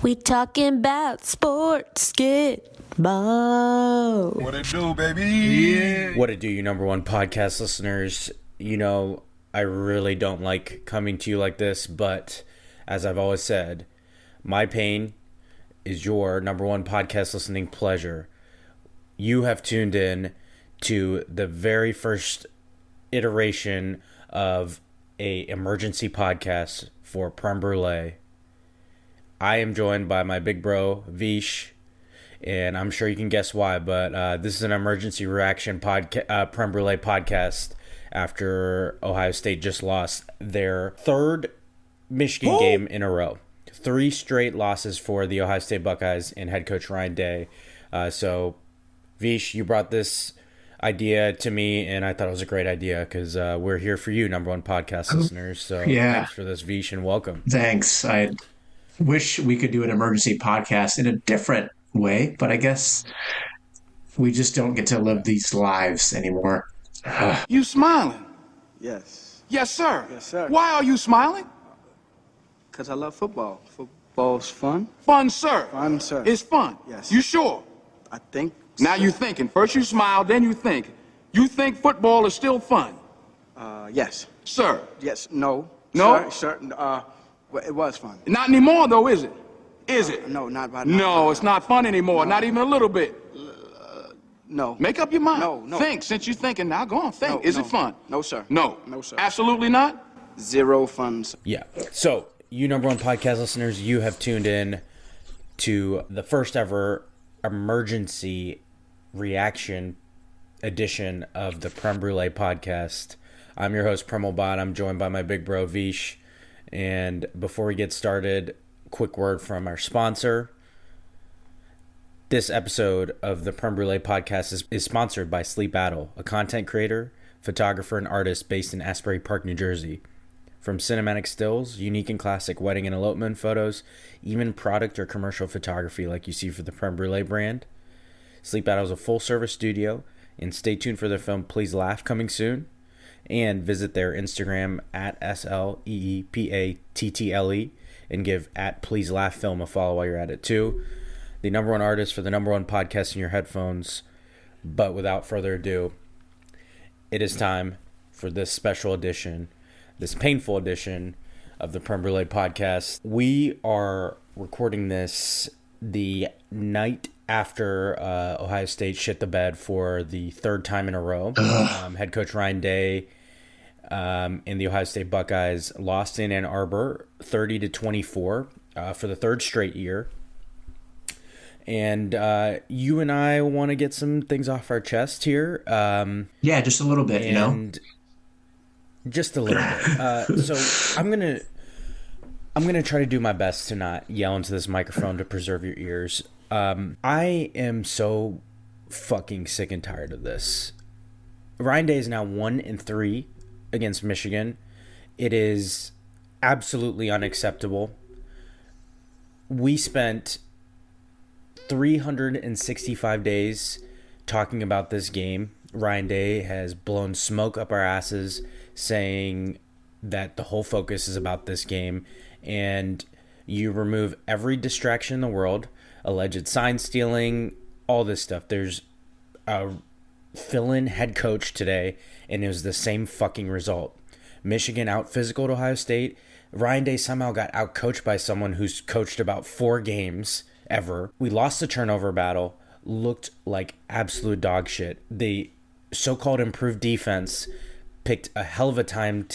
We talking about sports, get ball. What it do, baby? Yeah. What it do, you number one podcast listeners? You know, I really don't like coming to you like this, but as I've always said, my pain is your number one podcast listening pleasure. You have tuned in to the very first iteration of a emergency podcast for Prem Brulee. I am joined by my big bro, Vish, and I'm sure you can guess why, but this is an emergency reaction Prem Brulee podcast after Ohio State just lost their third Michigan game in a row. 3 straight losses for the Ohio State Buckeyes and head coach Ryan Day. So, Vish, you brought this idea to me, and I thought it was a great idea because we're here for you, number one podcast listeners. So, thanks for this, Vish, and welcome. Thanks. I wish we could do an emergency podcast in a different way, but I guess we just don't get to live these lives anymore. You smiling? Yes. Yes, sir. Yes, sir. Why are you smiling? Because I love football. Football's fun. Fun, sir. Fun, sir. It's fun. Yes. You sure? I think Now so. you thinking. First you smile, then you think. You think football is still fun? Yes. Sir. Yes. No. No? Sir. Well, it was fun. Not anymore, though, is it? Is it? No, not right now. No, it's not fun anymore. No. Not even a little bit. No. Make up your mind. No. Think. Since you're thinking, now go on, think. No, Is no. it fun? No, sir. No. No, sir. Absolutely not? Zero fun, sir. Yeah. So, you number one podcast listeners, you have tuned in to the first ever emergency reaction edition of the Prem Brulee podcast. I'm your host, Premal and I'm joined by my big bro, Vish. And before we get started, quick word from our sponsor. This episode of the Prem Brulee podcast is sponsored by Sleep Battle, a content creator, photographer, and artist based in Asbury Park, New Jersey. From cinematic stills, unique and classic wedding and elopement photos, even product or commercial photography like you see for the Prem Brulee brand. Sleep Battle is a full-service studio, and stay tuned for their film Please Laugh coming soon. And visit their Instagram at SLEEPATTLE and give at Please Laugh Film a follow while you're at it too. The number one artist for the number one podcast in your headphones. But without further ado, it is time for this special edition, this painful edition of the Prem Brulee podcast. We are recording this the night after Ohio State shit the bed for the third time in a row. Head coach Ryan Day and the Ohio State Buckeyes lost in Ann Arbor 30-24 for the third straight year. And you and I want to get some things off our chest here. Yeah, just a little bit, you know? Just a little bit. So I'm gonna try to do my best to not yell into this microphone to preserve your ears. I am so fucking sick and tired of this. Ryan Day is now 1-3 against Michigan. It is absolutely unacceptable. We spent 365 days talking about this game. Ryan Day has blown smoke up our asses saying that the whole focus is about this game, and you remove every distraction in the world, alleged sign stealing, all this stuff. There's a fill-in head coach today, and it was the same fucking result. Michigan out-physicaled Ohio State. Ryan Day somehow got out-coached by someone who's coached about 4 games ever. We lost the turnover battle, looked like absolute dog shit. The so-called improved defense picked a hell of a time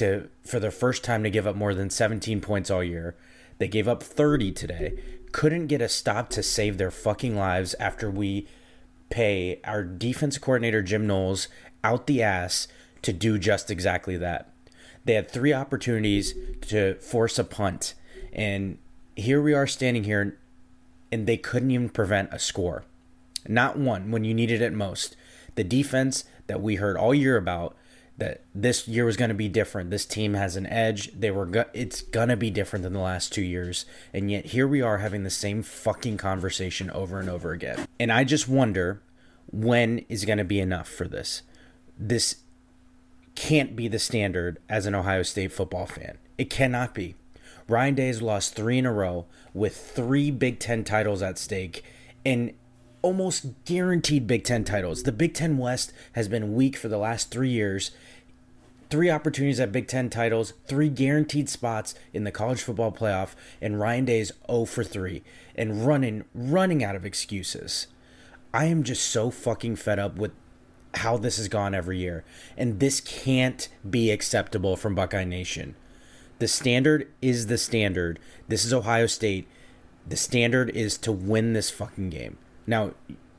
for the first time to give up more than 17 points all year. They gave up 30 today. Couldn't get a stop to save their fucking lives after we pay our defense coordinator Jim Knowles out the ass to do just exactly that. They had 3 opportunities to force a punt, and here we are standing here, and they couldn't even prevent a score. Not one when you needed it most. The defense that we heard all year about, that this year was going to be different. This team has an edge. It's going to be different than the last 2 years. And yet here we are having the same fucking conversation over and over again. And I just wonder, when is going to be enough for this? This can't be the standard as an Ohio State football fan. It cannot be. Ryan Day has lost 3 in a row with 3 Big Ten titles at stake and almost guaranteed Big Ten titles. The Big Ten West has been weak for the last 3 years. 3 opportunities at Big Ten titles, 3 guaranteed spots in the college football playoff, and Ryan Day is 0 for 3 and running out of excuses. I am just so fucking fed up with how this has gone every year, and this can't be acceptable from Buckeye Nation. The standard is the standard. This is Ohio State. The standard is to win this fucking game. Now,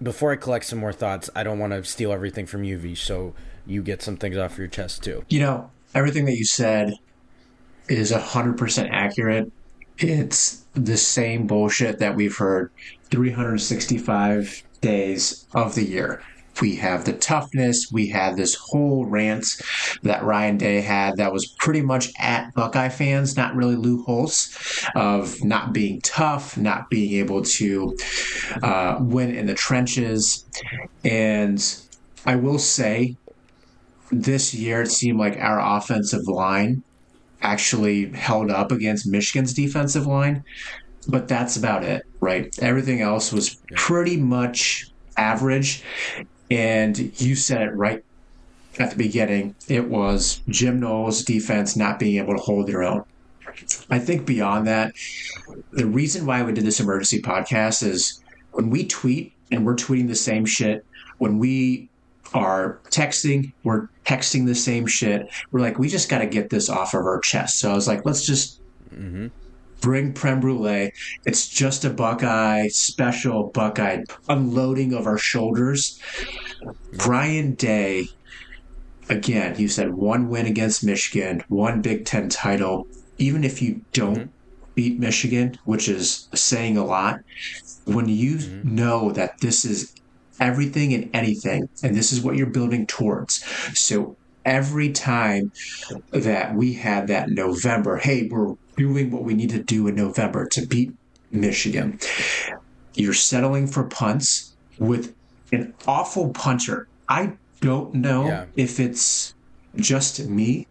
before I collect some more thoughts, I don't want to steal everything from you, Vish, so you get some things off your chest too. Everything that you said is 100% accurate. It's the same bullshit that we've heard 365 days of the year. We have the toughness. We had this whole rant that Ryan Day had that was pretty much at Buckeye fans, not really loopholes of not being tough, not being able to win in the trenches. And I will say this year it seemed like our offensive line actually held up against Michigan's defensive line, but that's about it, right? Everything else was pretty much average. And you said it right at the beginning. It was Jim Knowles' defense not being able to hold their own. I think beyond that, the reason why we did this emergency podcast is when we tweet and we're tweeting the same shit, when we are texting, we're texting the same shit. We're like, we just got to get this off of our chest. So I was like, let's just bring Prem Brulee. It's just a Buckeye, special Buckeye unloading of our shoulders. Ryan Day, again, you said 1 win against Michigan, 1 Big Ten title. Even if you don't beat Michigan, which is saying a lot, when you know that this is everything and anything, and this is what you're building towards. So every time that we had that November, hey, we're doing what we need to do in November to beat Michigan, you're settling for punts with an awful punter. I don't know if it's just me,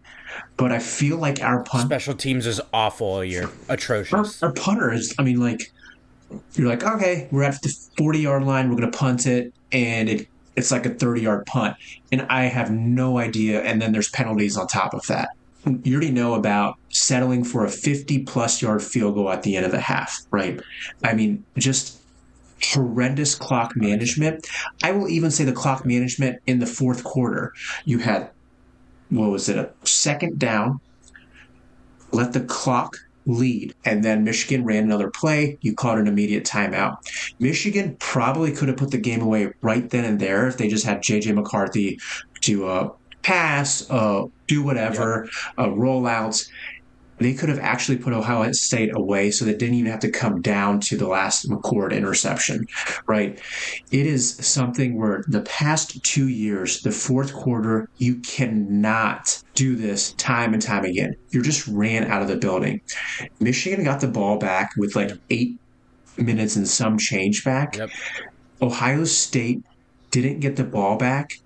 but I feel like our special teams is awful all year. Atrocious. Our punter is, you're like, okay, we're at the 40-yard line, we're going to punt it, and it's like a 30-yard punt. And I have no idea, and then there's penalties on top of that. You already know about settling for a 50-plus yard field goal at the end of the half, right? Just horrendous clock management. I will even say the clock management in the fourth quarter. You had, a second down, let the clock lead, and then Michigan ran another play. You called an immediate timeout. Michigan probably could have put the game away right then and there if they just had J.J. McCarthy to pass, do whatever, rollouts. They could have actually put Ohio State away so they didn't even have to come down to the last McCord interception, right? It is something where the past 2 years, the fourth quarter, you cannot do this time and time again. You just ran out of the building. Michigan got the ball back with 8 minutes and some change back. Yep. Ohio State didn't get the ball back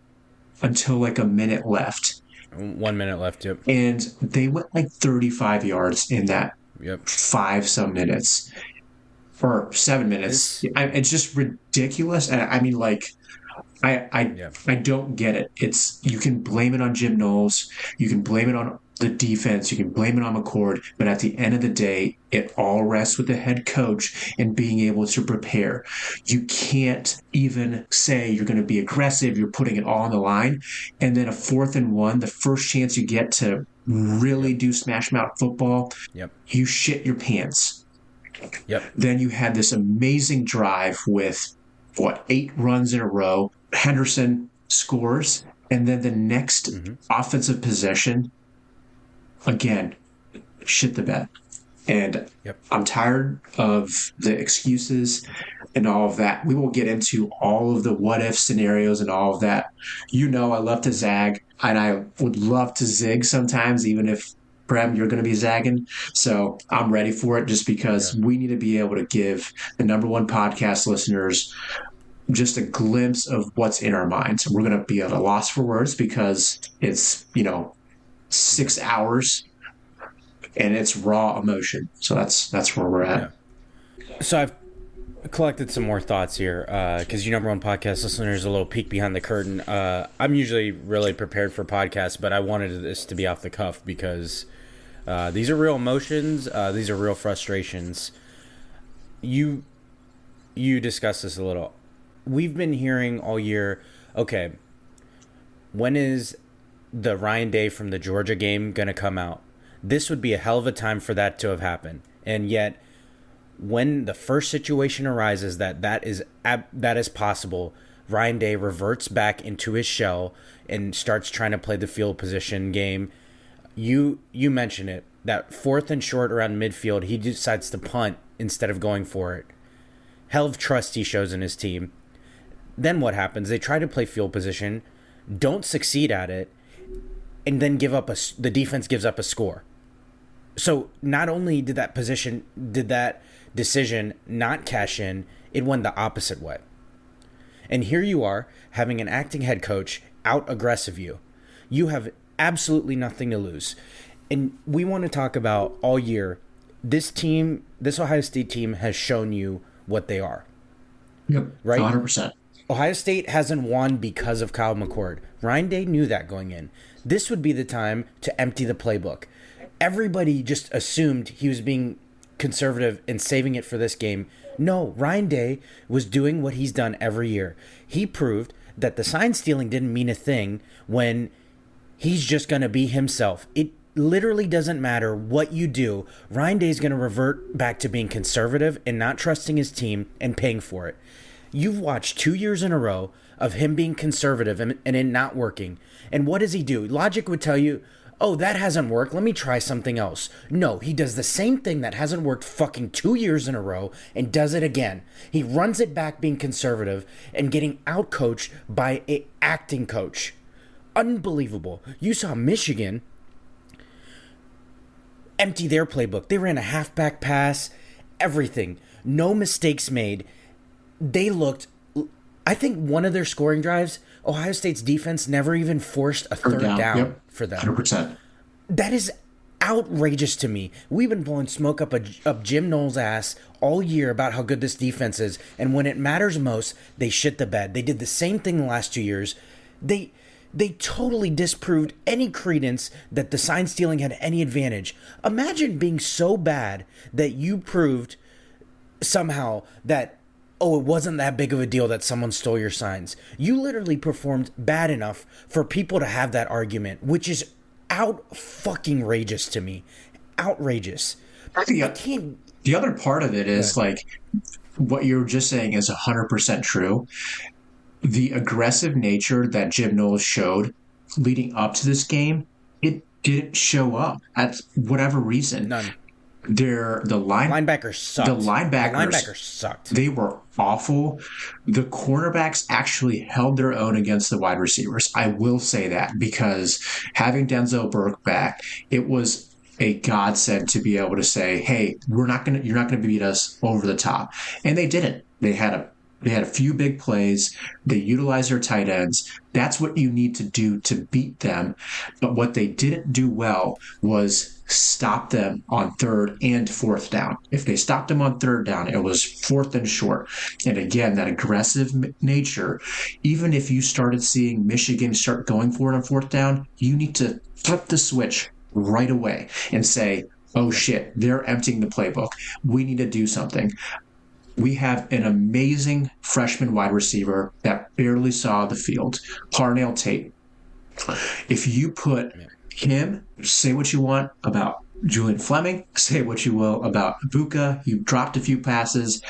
until a minute left. 1 minute left, yep. And they went 35 yards in that 5-some minutes. Or 7 minutes. It's just ridiculous. And I don't get it. You can blame it on Jim Knowles. You can blame it on the defense. You can blame it on McCord. But at the end of the day, it all rests with the head coach and being able to prepare. You can't even say you're going to be aggressive. You're putting it all on the line. And then a 4th and 1, the first chance you get to really do smash mouth football, you shit your pants. Then you had this amazing drive with, 8 runs in a row. Henderson scores. And then the next offensive possession, again, shit the bed. And I'm tired of the excuses and all of that. We will get into all of the what-if scenarios and all of that. I love to zag, and I would love to zig sometimes, even if, Prem, you're going to be zagging. So I'm ready for it just because we need to be able to give the number one podcast listeners just a glimpse of what's in our minds. We're going to be at a loss for words because it's, 6 hours and it's raw emotion. So that's where we're at. So I've collected some more thoughts here because you number one podcast listeners, a little peek behind the curtain. I'm usually really prepared for podcasts, but I wanted this to be off the cuff because these are real emotions. These are real frustrations. You discussed this a little. We've been hearing all year, okay, when is the Ryan Day from the Georgia game going to come out? This would be a hell of a time for that to have happened. And yet, when the first situation arises that is possible, Ryan Day reverts back into his shell and starts trying to play the field position game. You mentioned it. That 4th and short around midfield, he decides to punt instead of going for it. Hell of trust he shows in his team. Then what happens? They try to play field position, don't succeed at it, and then the defense gives up a score. So not only did that decision not cash in, it went the opposite way. And here you are having an acting head coach out aggressive you. You have absolutely nothing to lose. And we want to talk about all year, this Ohio State team has shown you what they are. Yep, right? 100%. Ohio State hasn't won because of Kyle McCord. Ryan Day knew that going in. This would be the time to empty the playbook. Everybody just assumed he was being conservative and saving it for this game. No, Ryan Day was doing what he's done every year. He proved that the sign stealing didn't mean a thing when he's just going to be himself. It literally doesn't matter what you do. Ryan Day is going to revert back to being conservative and not trusting his team and paying for it. You've watched 2 years in a row of him being conservative and it not working. And what does he do? Logic would tell you, oh, that hasn't worked. Let me try something else. No, he does the same thing that hasn't worked fucking 2 years in a row and does it again. He runs it back being conservative and getting outcoached by an acting coach. Unbelievable. You saw Michigan empty their playbook. They ran a halfback pass, everything. No mistakes made. They looked, I think one of their scoring drives, Ohio State's defense never even forced a third down for them. 100%. That is outrageous to me. We've been blowing smoke up Jim Knowles' ass all year about how good this defense is, and when it matters most, they shit the bed. They did the same thing the last 2 years. They totally disproved any credence that the sign stealing had any advantage. Imagine being so bad that you proved somehow that, oh, it wasn't that big of a deal that someone stole your signs. You literally performed bad enough for people to have that argument, which is out-fucking-rageous to me. Outrageous. The other part of it is, like, what you're just saying is 100% true. The aggressive nature that Jim Knowles showed leading up to this game, it didn't show up at whatever reason. None. The linebackers sucked. The linebackers sucked. They were awful. The cornerbacks actually held their own against the wide receivers. I will say that, because having Denzel Burke back, it was a godsend to be able to say, "Hey, you're not going to beat us over the top," and they didn't. They had a few big plays. They utilized their tight ends. That's what you need to do to beat them. But what they didn't do well was stop them on 3rd and 4th down. If they stopped them on 3rd down, it was 4th and short. And again, that aggressive nature, even if you started seeing Michigan start going for it on 4th down, you need to flip the switch right away and say, oh shit, they're emptying the playbook. We need to do something. We have an amazing freshman wide receiver that barely saw the field, Parnell Tate. If you put him, say what you want about Julian Fleming, say what you will about Buka, you dropped a few passes,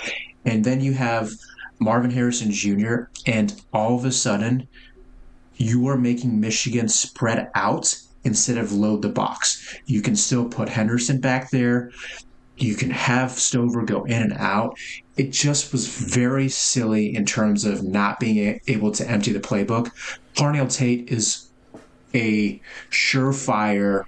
and then you have Marvin Harrison Jr., and all of a sudden, you are making Michigan spread out instead of load the box. You can still put Henderson back there. You can have Stover go in and out. It just was very silly in terms of not being able to empty the playbook. Parnell Tate is a surefire,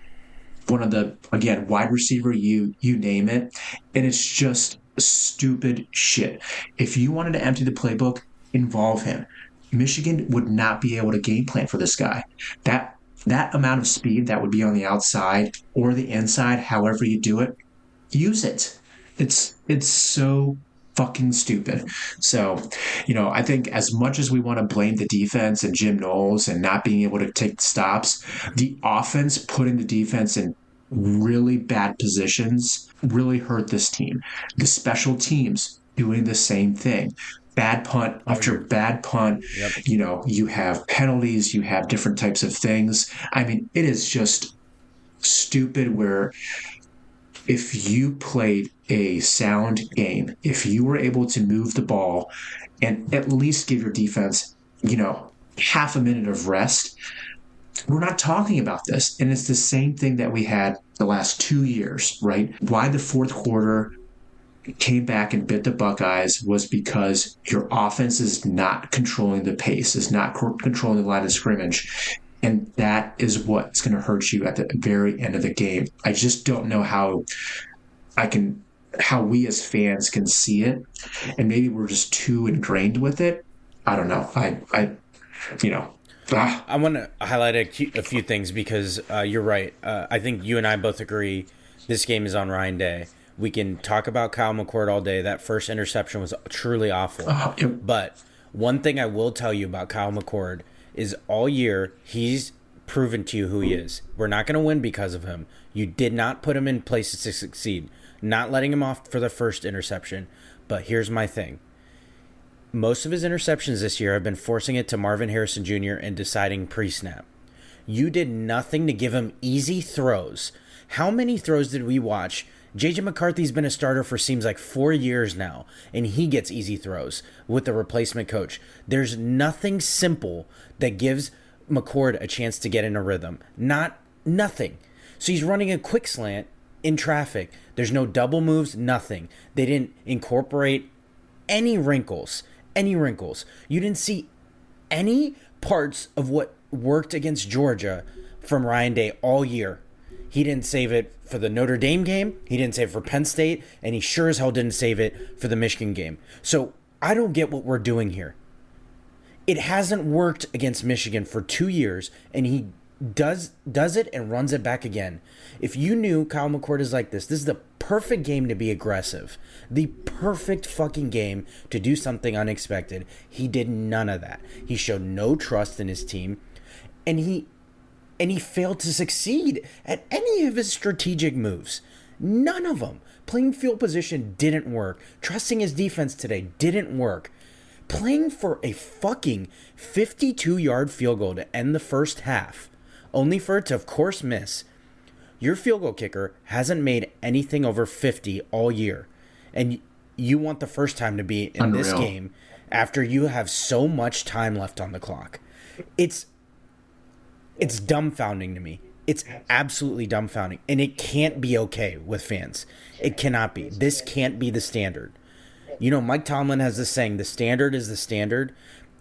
one of the, again, wide receiver, you name it. And it's just stupid shit. If you wanted to empty the playbook, involve him. Michigan would not be able to game plan for this guy. That that amount of speed that would be on the outside or the inside, however you do it, use it. It's so fucking stupid. So, I think as much as we want to blame the defense and Jim Knowles and not being able to take stops, the offense putting the defense in really bad positions really hurt this team. The special teams doing the same thing. Bad punt after bad punt. Yep. You have penalties, you have different types of things. I mean, it is just stupid where if you played a sound game, if you were able to move the ball and at least give your defense, half a minute of rest, we're not talking about this. And it's the same thing that we had the last 2 years, right? Why the fourth quarter came back and bit the Buckeyes was because your offense is not controlling the pace, is not controlling the line of scrimmage. And that is what's going to hurt you at the very end of the game. I just don't know how we as fans can see it. And maybe we're just too ingrained with it. I don't know. I want to highlight a few things because you're right. I think you and I both agree this game is on Ryan Day. We can talk about Kyle McCord all day. That first interception was truly awful. But one thing I will tell you about Kyle McCord is all year he's proven to you who he is. We're not going to win because of him. You did not put him in places to succeed. Not letting him off for the first interception. But here's my thing. Most of his interceptions this year have been forcing it to Marvin Harrison Jr. and deciding pre-snap. You did nothing to give him easy throws. How many throws did we watch? J.J. McCarthy's been a starter for seems like 4 years now, and he gets easy throws with the replacement coach. There's nothing simple that gives McCord a chance to get in a rhythm. Nothing. So he's running a quick slant in traffic. There's no double moves, nothing. They didn't incorporate any wrinkles. You didn't see any parts of what worked against Georgia from Ryan Day all year. He didn't save it for the Notre Dame game. He didn't save it for Penn State. And he sure as hell didn't save it for the Michigan game. So I don't get what we're doing here. It hasn't worked against Michigan for 2 years. And he does it and runs it back again. If you knew Kyle McCord is like this is the perfect game to be aggressive. The perfect fucking game to do something unexpected. He did none of that. He showed no trust in his team. And he failed to succeed at any of his strategic moves. None of them. Playing field position didn't work. Trusting his defense today didn't work. Playing for a fucking 52-yard field goal to end the first half, only for it to, of course, miss. Your field goal kicker hasn't made anything over 50 all year. And you want the first time to be in this game after you have so much time left on the clock. It's dumbfounding to me. It's absolutely dumbfounding. And it can't be okay with fans. It cannot be. This can't be the standard. Mike Tomlin has this saying, the standard is the standard.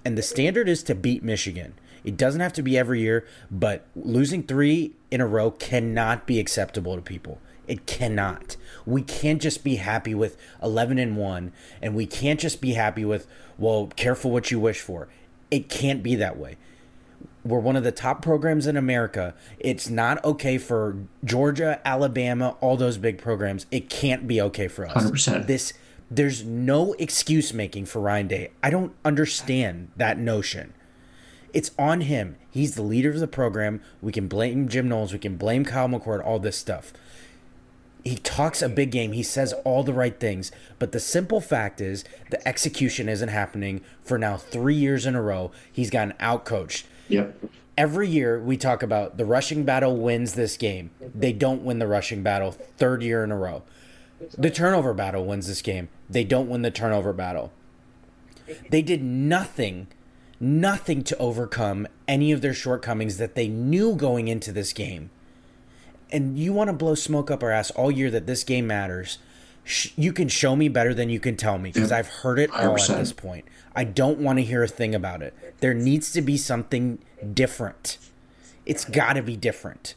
And the standard is to beat Michigan. It doesn't have to be every year, but losing 3 in a row cannot be acceptable to people. It cannot. We can't just be happy with 11-1, and we can't just be happy with, careful what you wish for. It can't be that way. We're one of the top programs in America. It's not okay for Georgia, Alabama, all those big programs. It can't be okay for us. 100%. There's no excuse making for Ryan Day. I don't understand that notion. It's on him. He's the leader of the program. We can blame Jim Knowles. We can blame Kyle McCord, all this stuff. He talks a big game. He says all the right things. But the simple fact is the execution isn't happening for now 3 years in a row. He's gotten outcoached. Yep. Every year we talk about the rushing battle wins this game. They don't win the rushing battle 3rd year in a row. The turnover battle wins this game. They don't win the turnover battle. They did nothing to overcome any of their shortcomings that they knew going into this game. And you want to blow smoke up our ass all year that this game matters. You can show me better than you can tell me because I've heard it all 100%. at this point. I don't want to hear a thing about it. There needs to be something different. It's got to be different.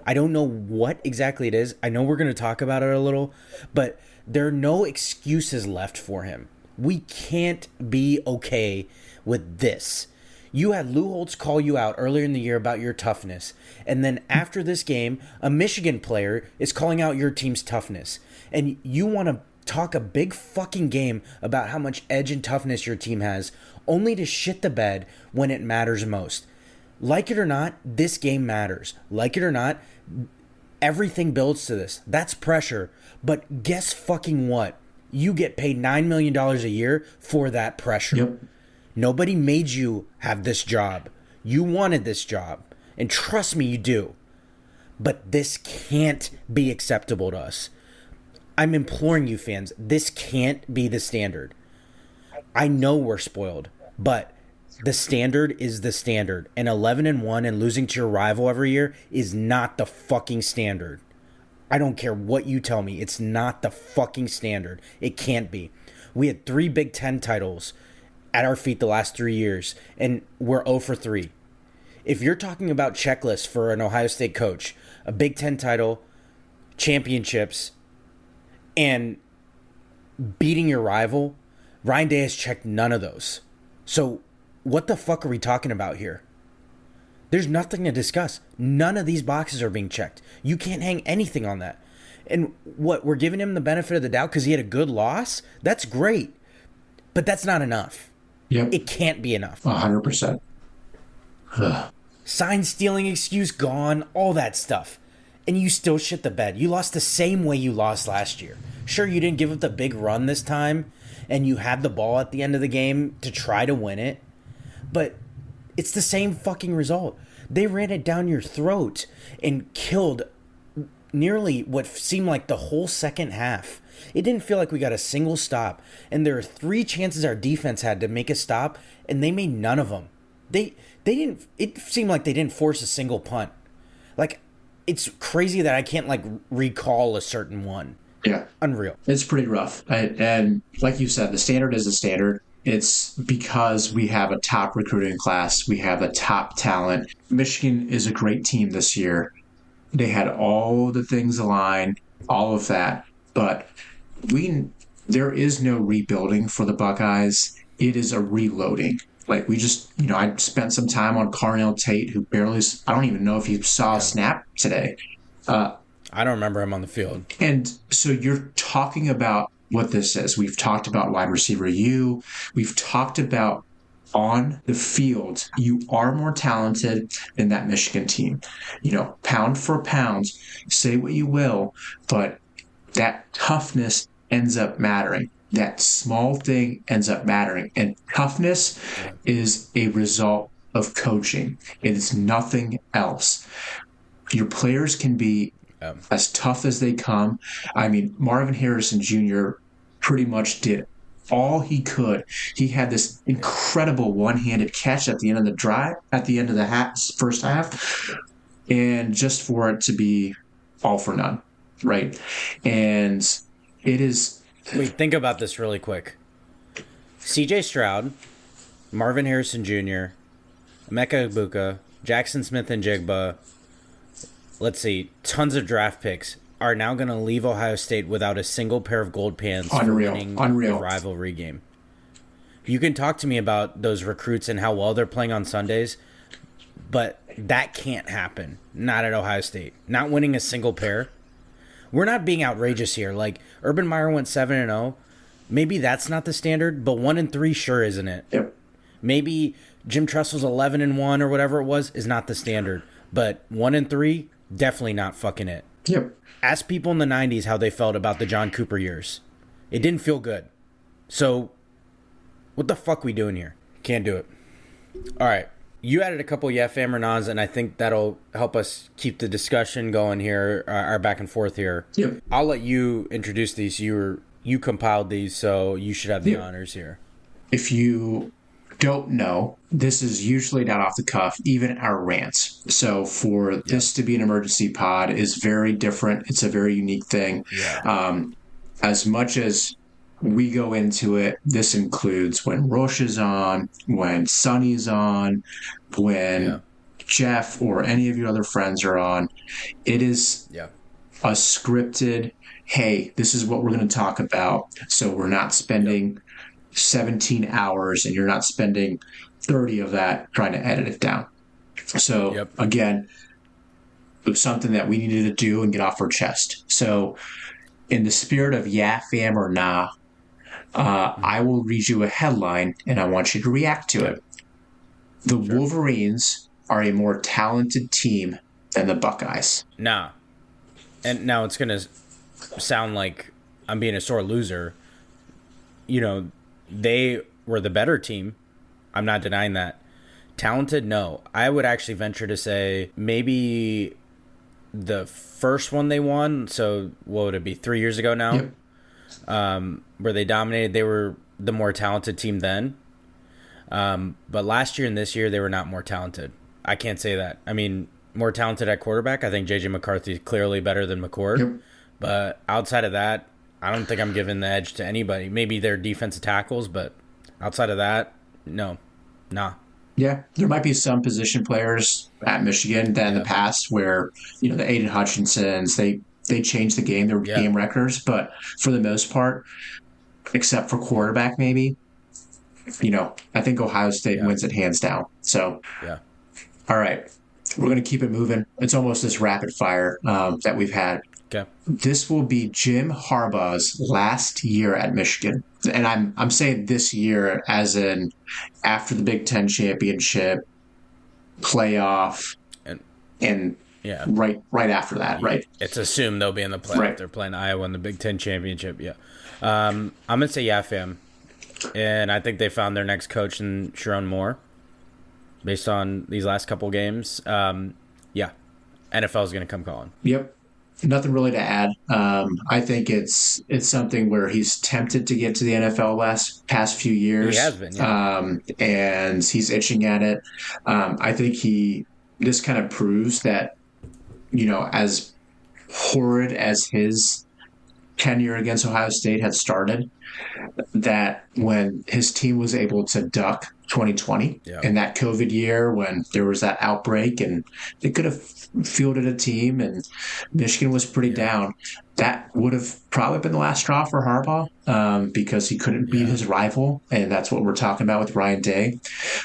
I don't know what exactly it is. I know we're going to talk about it a little, but there are no excuses left for him. We can't be okay with this. You had Lou Holtz call you out earlier in the year about your toughness. And then after this game, a Michigan player is calling out your team's toughness. And you want to talk a big fucking game about how much edge and toughness your team has, only to shit the bed when it matters most. Like it or not, this game matters. Like it or not, everything builds to this. That's pressure. But guess fucking what? You get paid $9 million a year for that pressure. Yep. Nobody made you have this job. You wanted this job. And trust me, you do. But this can't be acceptable to us. I'm imploring you, fans. This can't be the standard. I know we're spoiled, but the standard is the standard. And 11-1 and losing to your rival every year is not the fucking standard. I don't care what you tell me. It's not the fucking standard. It can't be. We had 3 Big Ten titles at our feet the last 3 years, and we're 0 for 3. If you're talking about checklists for an Ohio State coach, a Big Ten title, championships, and beating your rival, Ryan Day has checked none of those. So what the fuck are we talking about here? There's nothing to discuss. None of these boxes are being checked. You can't hang anything on that. And what, we're giving him the benefit of the doubt because he had a good loss? That's great. But that's not enough. Yep. It can't be enough. 100%. Sign stealing excuse gone, all that stuff. And you still shit the bed. You lost the same way you lost last year. Sure, you didn't give up the big run this time, and you had the ball at the end of the game to try to win it. But it's the same fucking result. They ran it down your throat and killed nearly what seemed like the whole second half. It didn't feel like we got a single stop. And there were 3 chances our defense had to make a stop, and they made none of them. They didn't. It seemed like they didn't force a single punt. Like, it's crazy that I can't like recall a certain one. Yeah. Unreal. It's pretty rough. And like you said, the standard is the standard. It's because we have a top recruiting class. We have a top talent. Michigan is a great team this year. They had all the things aligned, all of that. But there is no rebuilding for the Buckeyes. It is a reloading. Like, we just, I spent some time on Carnell Tate, who barely, I don't even know if he saw a snap today. I don't remember him on the field. And so you're talking about what this is. We've talked about wide receiver U. We've talked about on the field, you are more talented than that Michigan team. Pound for pound, say what you will, but that toughness ends up mattering. That small thing ends up mattering. And toughness is a result of coaching. It is nothing else. Your players can be as tough as they come. I mean, Marvin Harrison Jr. pretty much did all he could. He had this incredible one-handed catch at the end of the drive, at the end of the first half, and just for it to be all for none, right? And it is... Wait, think about this really quick. C.J. Stroud, Marvin Harrison Jr., Emeka Egbuka, Jackson Smith and Jigba, let's see, tons of draft picks are now going to leave Ohio State without a single pair of gold pants for winning a rivalry game. You can talk to me about those recruits and how well they're playing on Sundays, but that can't happen. Not at Ohio State. Not winning a single pair. We're not being outrageous here. Like, Urban Meyer went 7-0. Maybe that's not the standard, but 1-3 sure isn't it. Yep. Maybe Jim Tressel's 11-1 or whatever it was is not the standard, but 1-3 definitely not fucking it. Yep. Ask people in the 90s how they felt about the John Cooper years. It didn't feel good. So, what the fuck we doing here? Can't do it. All right. You added a couple yeah, fam or nods, and I think that'll help us keep the discussion going here, our back and forth here. Yep. I'll let you introduce these. You compiled these, so you should have the honors here. If you don't know, this is usually not off the cuff, even our rants. So for this to be an emergency pod is very different. It's a very unique thing. Yeah. As much as we go into it, this includes when Roche is on, when Sonny's on, when Jeff or any of your other friends are on. It is a scripted, hey, this is what we're going to talk about. So we're not spending 17 hours and you're not spending 30 of that trying to edit it down. So again, it was something that we needed to do and get off our chest. So in the spirit of yeah, fam, or nah, I will read you a headline and I want you to react to it. The Wolverines are a more talented team than the Buckeyes. Nah. And now it's going to sound like I'm being a sore loser. You know, they were the better team. I'm not denying that. Talented, no. I would actually venture to say maybe the first one they won, so what would it be, 3 years ago now? Yep. Where they dominated, they were the more talented team then. But last year and this year, they were not more talented. I can't say that. I mean, more talented at quarterback. I think J.J. McCarthy is clearly better than McCord. Yep. But outside of that, I don't think I'm giving the edge to anybody. Maybe their defensive tackles, but outside of that, no. Nah. Yeah, there might be some position players at Michigan that in the past where, the Aiden Hutchinsons, they changed the game. They were game wreckers. But for the most part, except for quarterback maybe, I think Ohio State wins it hands down. So, all right, we're going to keep it moving. It's almost this rapid fire that we've had. Okay. This will be Jim Harbaugh's last year at Michigan. And I'm saying this year as in after the Big Ten championship, playoff, and right after that, right? It's assumed they'll be in the playoff. Right. They're playing Iowa in the Big Ten championship, I'm going to say fam. And I think they found their next coach in Sharon Moore based on these last couple games. NFL is going to come calling. Yep. Nothing really to add. I think it's something where he's tempted to get to the NFL past few years. He has been, and he's itching at it. I think this kind of proves that, as horrid as his tenure against Ohio State had started, that when his team was able to duck 2020 and that COVID year when there was that outbreak and they could have fielded a team and Michigan was pretty down, that would have probably been the last straw for Harbaugh because he couldn't beat his rival. And that's what we're talking about with Ryan Day.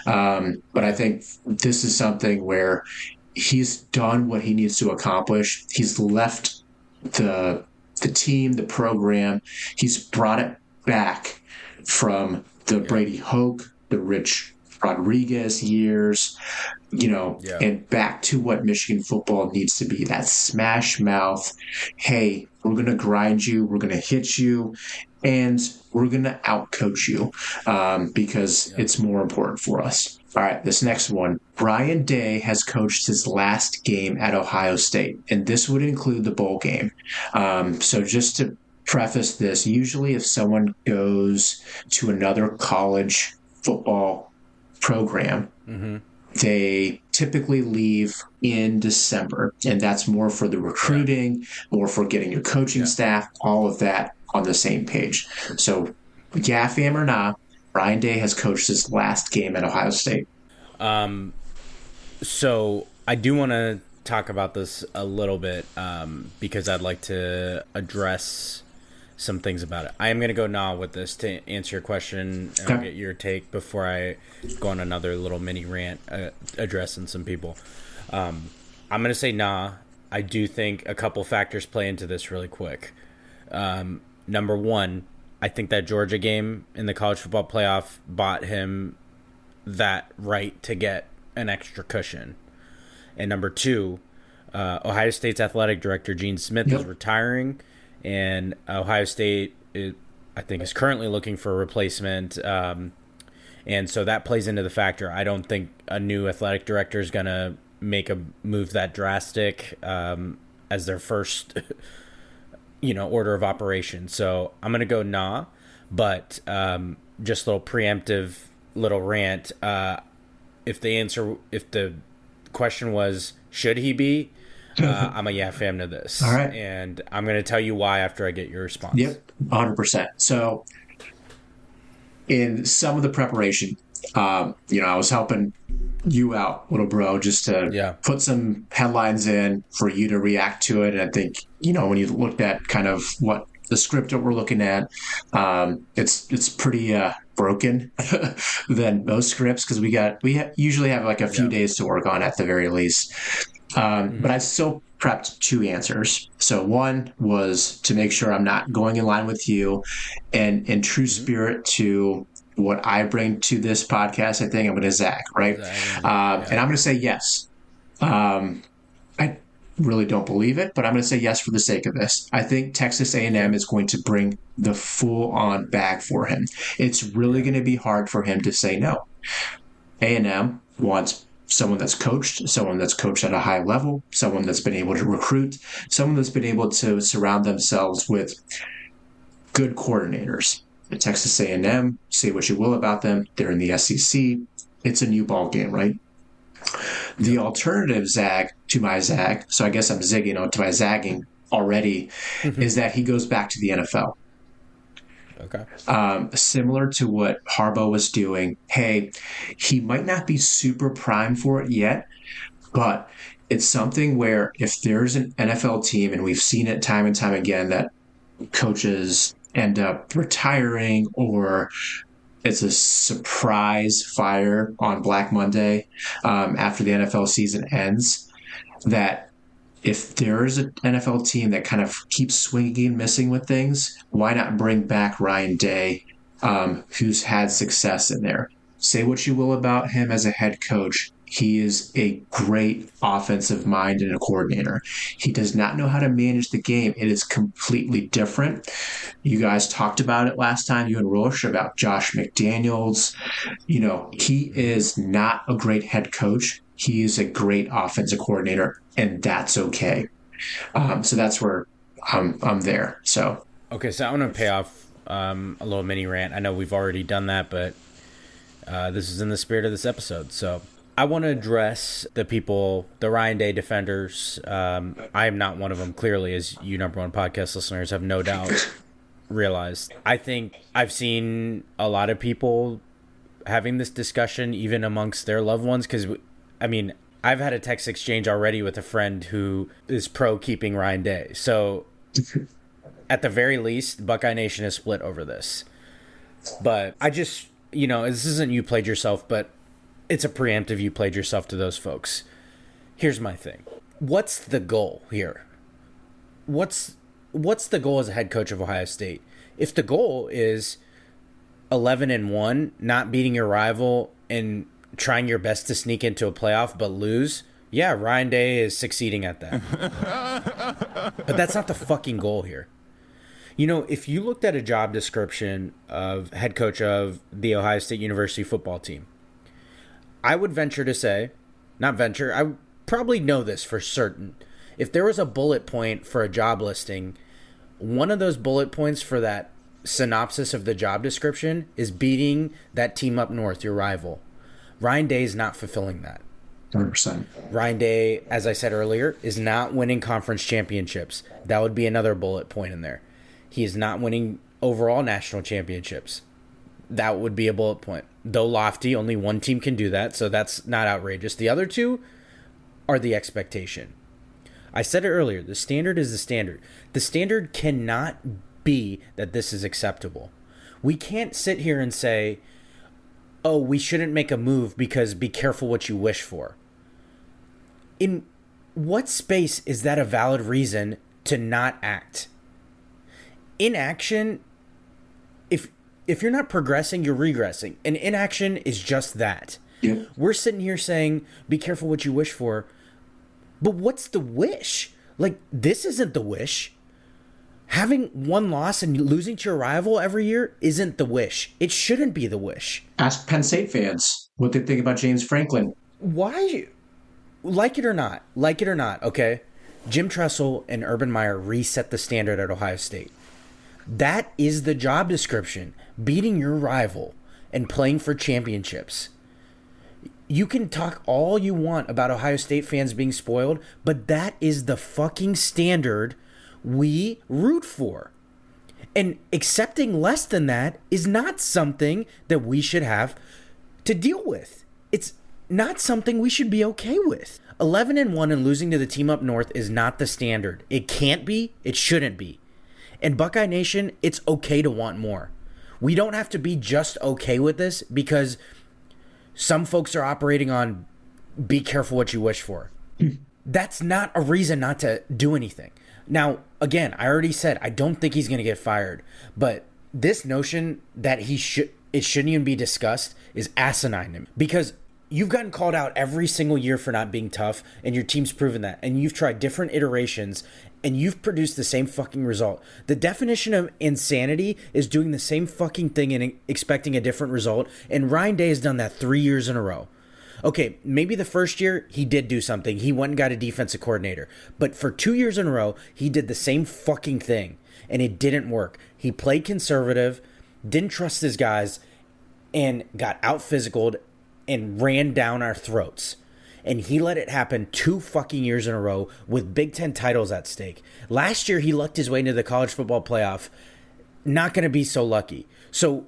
But I think this is something where he's done what he needs to accomplish. He's left the team, the program. He's brought it back from the Brady Hoke, the Rich Rodriguez years, and back to what Michigan football needs to be, that smash mouth. Hey, we're going to grind you. We're going to hit you. And we're going to outcoach you because it's more important for us. All right, this next one. Ryan Day has coached his last game at Ohio State, and this would include the bowl game. So just to preface this, usually if someone goes to another college football program, they typically leave in December, and that's more for the recruiting, more for getting your coaching staff, all of that on the same page. So, fam or nah, Ryan Day has coached his last game at Ohio State. So I do want to talk about this a little bit because I'd like to address some things about it. I am going to go nah with this to answer your question, and I'll get your take before I go on another little mini rant addressing some people. I'm going to say nah. I do think a couple factors play into this really quick. Number one, I think that Georgia game in the college football playoff bought him that right to get an extra cushion. And number two, Ohio State's athletic director, Gene Smith, is retiring. And Ohio State, I think, is currently looking for a replacement. And so that plays into the factor. I don't think a new athletic director is going to make a move that drastic as their first, order of operation. So I'm going to go nah. But just a little preemptive little rant. If the question was, should he be? I'm a fam to this. All right. And I'm going to tell you why after I get your response. Yep, 100%. So in some of the preparation, I was helping you out, little bro, just to put some headlines in for you to react to it. And I think, when you looked at kind of what the script that we're looking at, it's pretty broken than most scripts because usually have like a few days to work on at the very least. But I still prepped 2 answers. So one was to make sure I'm not going in line with you, and in true spirit to what I bring to this podcast, I think I'm going to Zach, right? And I'm going to say yes. I really don't believe it, but I'm going to say yes for the sake of this. I think Texas A&M is going to bring the full-on bag for him. It's really going to be hard for him to say no. A&M wants someone that's coached at a high level, someone that's been able to recruit, someone that's been able to surround themselves with good coordinators. At Texas A&M, say what you will about them, they're in the SEC. It's a new ball game, right? The alternative, Zag, to my Zag, so I guess I'm zigging on to my zagging already, is that he goes back to the NFL. Okay. Similar to what Harbaugh was doing. Hey, he might not be super prime for it yet, but it's something where if there's an NFL team, and we've seen it time and time again, that coaches end up retiring or it's a surprise fire on Black Monday after the NFL season ends, that if there's an NFL team that kind of keeps swinging and missing with things, why not bring back Ryan Day, who's had success in there? Say what you will about him as a head coach. He is a great offensive mind and a coordinator. He does not know how to manage the game. It is completely different. You guys talked about it last time, you and Roche, about Josh McDaniels. He is not a great head coach. He is a great offensive coordinator, and that's okay. So that's where I'm there. So okay, so I'm going to pay off a little mini rant. I know we've already done that, but this is in the spirit of this episode. So I want to address the people, the Ryan Day defenders. I am not one of them, clearly, as you number one podcast listeners have no doubt realized. I think I've seen a lot of people having this discussion, even amongst their loved ones, because, I've had a text exchange already with a friend who is pro keeping Ryan Day. So at the very least, Buckeye Nation is split over this. But I just, this isn't you played yourself, but it's a preemptive you played yourself to those folks. Here's my thing. What's the goal here? What's the goal as a head coach of Ohio State? If the goal is 11-1, not beating your rival and trying your best to sneak into a playoff but lose, yeah, Ryan Day is succeeding at that. But that's not the fucking goal here. If you looked at a job description of head coach of the Ohio State University football team, I would venture to say, I probably know this for certain. If there was a bullet point for a job listing, one of those bullet points for that synopsis of the job description is beating that team up north, your rival. Ryan Day is not fulfilling that. 100%. Ryan Day, as I said earlier, is not winning conference championships. That would be another bullet point in there. He is not winning overall national championships. That would be a bullet point. Though lofty, only one team can do that, so that's not outrageous. The other two are the expectation. I said it earlier, the standard is the standard. The standard cannot be that this is acceptable. We can't sit here and say, oh, we shouldn't make a move because be careful what you wish for. In what space is that a valid reason to not act? Inaction, if you're not progressing, you're regressing. And inaction is just that. Yeah. We're sitting here saying, be careful what you wish for. But what's the wish? This isn't the wish. Having one loss and losing to your rival every year isn't the wish. It shouldn't be the wish. Ask Penn State fans what they think about James Franklin. Why? Like it or not, okay? Jim Tressel and Urban Meyer reset the standard at Ohio State. That is the job description. Beating your rival and playing for championships. You can talk all you want about Ohio State fans being spoiled, but that is the fucking standard we root for. And accepting less than that is not something that we should have to deal with. It's not something we should be okay with. 11-1 and losing to the team up north is not the standard. It can't be. It shouldn't be. And Buckeye Nation, it's okay to want more. We don't have to be just okay with this because some folks are operating on be careful what you wish for. That's not a reason not to do anything. Now, again, I already said I don't think he's going to get fired, but this notion that it shouldn't even be discussed is asinine to me, because you've gotten called out every single year for not being tough, and your team's proven that, and you've tried different iterations, and you've produced the same fucking result. The definition of insanity is doing the same fucking thing and expecting a different result, and Ryan Day has done that 3 years in a row. Okay, maybe the first year he did do something. He went and got a defensive coordinator. But for 2 years in a row, he did the same fucking thing, and it didn't work. He played conservative, didn't trust his guys, and got out-physicaled and ran down our throats. And he let it happen 2 fucking years in a row with Big Ten titles at stake. Last year, he lucked his way into the college football playoff. Not going to be so lucky. So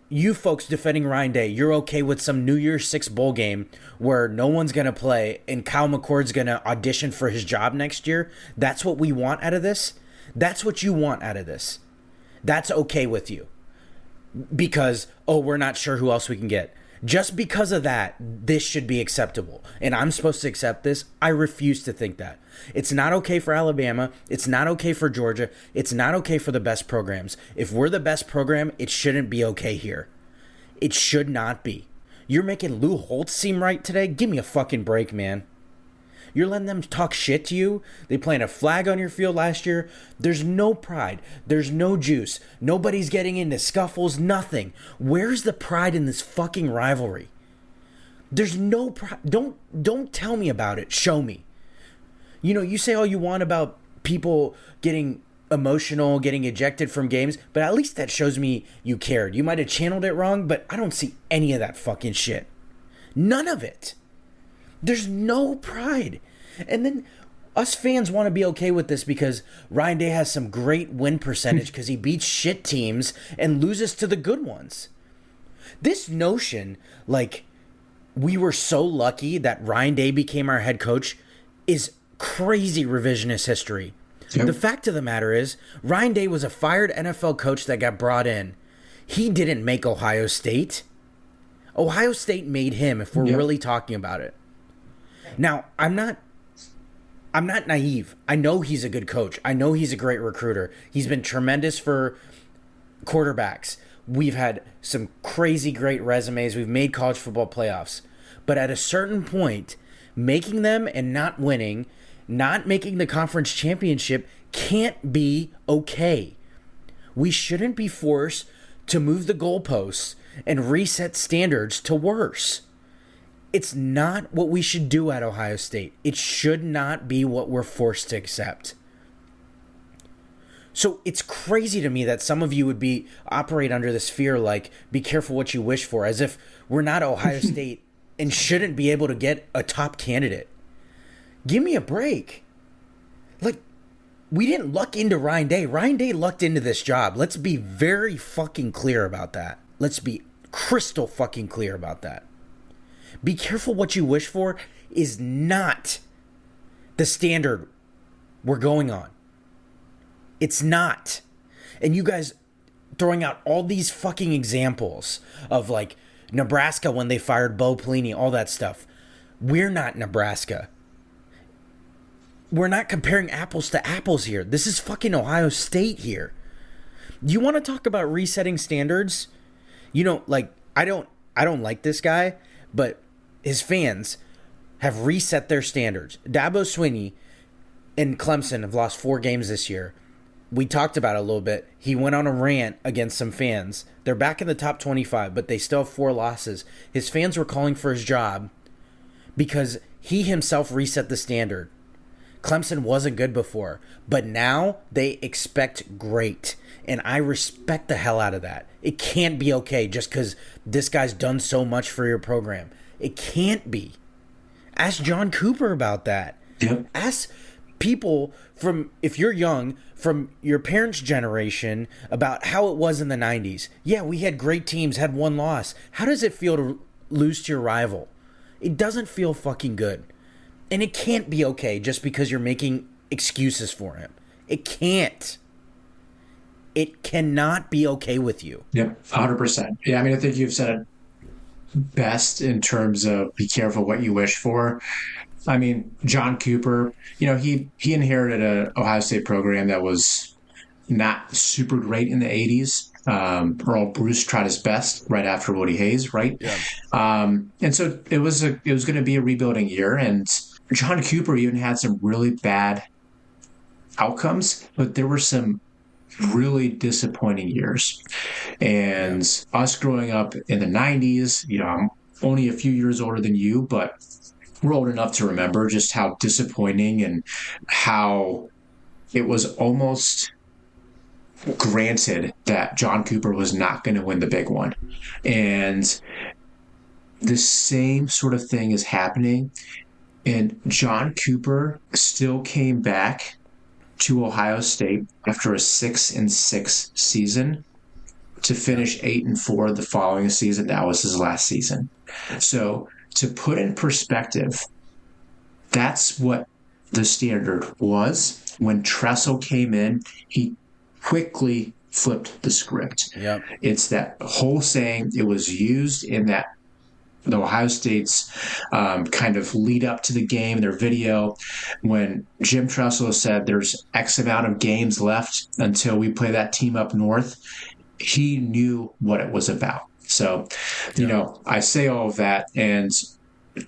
you folks defending Ryan Day, you're okay with some New Year's Six bowl game where no one's going to play and Kyle McCord's going to audition for his job next year? That's what we want out of this? That's what you want out of this? That's okay with you? Because, we're not sure who else we can get. Just because of that, this should be acceptable. And I'm supposed to accept this? I refuse to think that. It's not okay for Alabama. It's not okay for Georgia. It's not okay for the best programs. If we're the best program, it shouldn't be okay here. It should not be. You're making Lou Holtz seem right today? Give me a fucking break, man. You're letting them talk shit to you. They planted a flag on your field last year. There's no pride. There's no juice. Nobody's getting into scuffles. Nothing. Where's the pride in this fucking rivalry? There's no pride. Don't tell me about it. Show me. You know, you say all you want about people getting emotional, getting ejected from games, but at least that shows me you cared. You might have channeled it wrong, but I don't see any of that fucking shit. None of it. There's no pride. And then us fans want to be okay with this because Ryan Day has some great win percentage because he beats shit teams and loses to the good ones. This notion, like, we were so lucky that Ryan Day became our head coach is crazy revisionist history. Yep. The fact of the matter is, Ryan Day was a fired NFL coach that got brought in. He didn't make Ohio State. Ohio State made him, if we're really talking about it. Now, I'm not naive. I know he's a good coach. I know he's a great recruiter. He's been tremendous for quarterbacks. We've had some crazy great resumes. We've made college football playoffs. But at a certain point, making them and not winning, not making the conference championship can't be okay. We shouldn't be forced to move the goalposts and reset standards to worse. It's not what we should do at Ohio State. It should not be what we're forced to accept. So it's crazy to me that some of you would operate under this fear, like, be careful what you wish for, as if we're not Ohio State and shouldn't be able to get a top candidate. Give me a break. Like, we didn't luck into Ryan Day. Ryan Day lucked into this job. Let's be very fucking clear about that. Let's be crystal fucking clear about that. Be careful what you wish for is not the standard we're going on. It's not. And you guys throwing out all these fucking examples of, like, Nebraska when they fired Bo Pelini, all that stuff. We're not Nebraska. We're not comparing apples to apples here. This is fucking Ohio State here. You want to talk about resetting standards? You know, like, I don't like this guy, but his fans have reset their standards. Dabo Swinney and Clemson have lost 4 games this year. We talked about it a little bit. He went on a rant against some fans. They're back in the top 25, but they still have 4 losses. His fans were calling for his job because he himself reset the standard. Clemson wasn't good before, but now they expect great. And I respect the hell out of that. It can't be okay just because this guy's done so much for your program. It can't be. Ask John Cooper about that. Yep. Ask people from, if you're young, from your parents' generation about how it was in the 90s. Yeah, we had great teams, had 1 loss. How does it feel to lose to your rival? It doesn't feel fucking good. And it can't be okay just because you're making excuses for him. It can't. it cannot be okay with you. Yep, 100%. Yeah, I mean, I think you've said it best in terms of be careful what you wish for. I mean, John Cooper, he inherited an Ohio State program that was not super great in the 80s. Earl Bruce tried his best right after Woody Hayes, right? Yeah. And so it was going to be a rebuilding year, and John Cooper even had some really bad outcomes, but there were some really disappointing years. And us growing up in the 90s, I'm only a few years older than you, but we're old enough to remember just how disappointing and how it was almost granted that John Cooper was not going to win the big one. And the same sort of thing is happening. And John Cooper still came back to Ohio State after a 6-6 season to finish 8-4 the following season. That was his last season. So to put in perspective, that's what the standard was. When Tressel came in, he quickly flipped the script. Yep. It's that whole saying, it was used in the Ohio State's kind of lead up to the game, their video, when Jim Tressel said there's X amount of games left until we play that team up north. He knew what it was about. So, I say all of that, and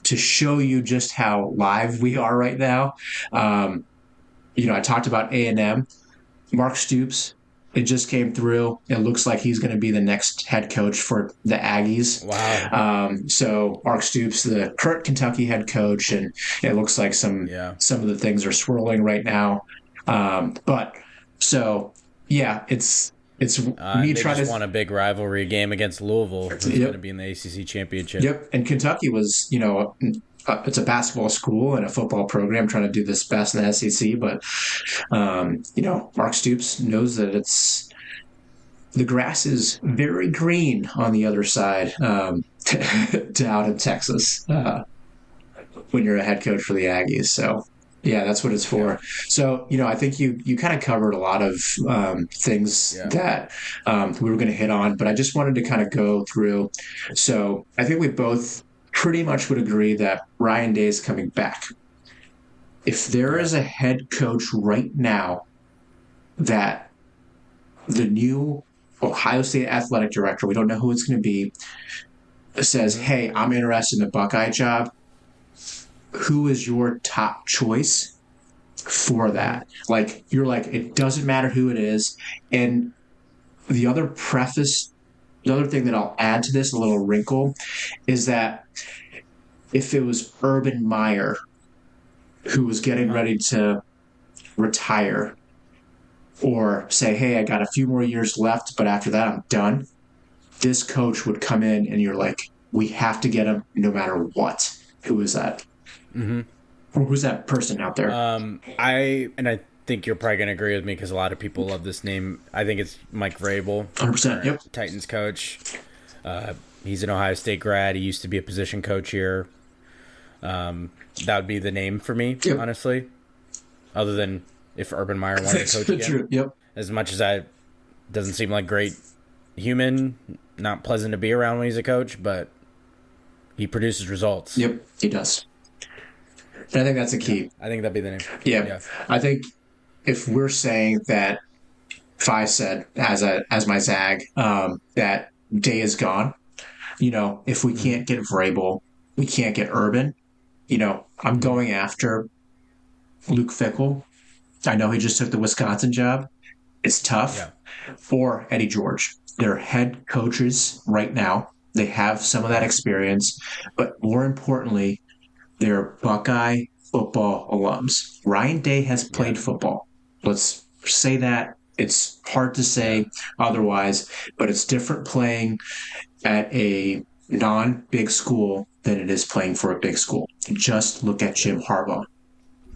to show you just how live we are right now, I talked about A&M. Mark Stoops, it just came through. It looks like he's going to be the next head coach for the Aggies. Wow. So Mark Stoops, the current Kentucky head coach, and it looks like some of the things are swirling right now. It's me they trying just to won a big rivalry game against Louisville, who's going to be in the ACC championship. Yep, and Kentucky was, it's a basketball school and a football program trying to do this best in the SEC, but Mark Stoops knows that the grass is very green on the other side down in Texas when you're a head coach for the Aggies. So. Yeah, that's what it's for. So, I think you kind of covered a lot of things that we were going to hit on, but I just wanted to kind of go through. So I think we both pretty much would agree that Ryan Day is coming back. If there is a head coach right now that the new Ohio State athletic director, we don't know who it's going to be, says, hey, I'm interested in the Buckeye job, who is your top choice for that? You're like, it doesn't matter who it is. And the other thing that I'll add to this, a little wrinkle, is that if it was Urban Meyer who was getting ready to retire or say, hey, I got a few more years left, but after that I'm done, this coach would come in and you're like, we have to get him no matter what. Who is that? Mm-hmm. Or who's that person out there? I think you're probably going to agree with me because a lot of people love this name. I think it's Mike Vrabel. 100%. Yep. Titans coach. He's an Ohio State grad. He used to be a position coach here. That would be the name for me, honestly. Other than if Urban Meyer wanted to coach again. True. Yep. As much as that doesn't seem like great human, not pleasant to be around when he's a coach, but he produces results. Yep, he does. And I think that's the key. I think that'd be the name. Yeah. I think if we're saying that, if I said as my zag, that Day is gone, if we can't get Vrabel, we can't get Urban, I'm going after Luke Fickell. I know he just took the Wisconsin job. It's tough. Yeah. Or Eddie George. They're head coaches right now. They have some of that experience, but more importantly, they're Buckeye football alums. Ryan Day has played football. Let's say that. It's hard to say otherwise, but it's different playing at a non-big school than it is playing for a big school. Just look at Jim Harbaugh,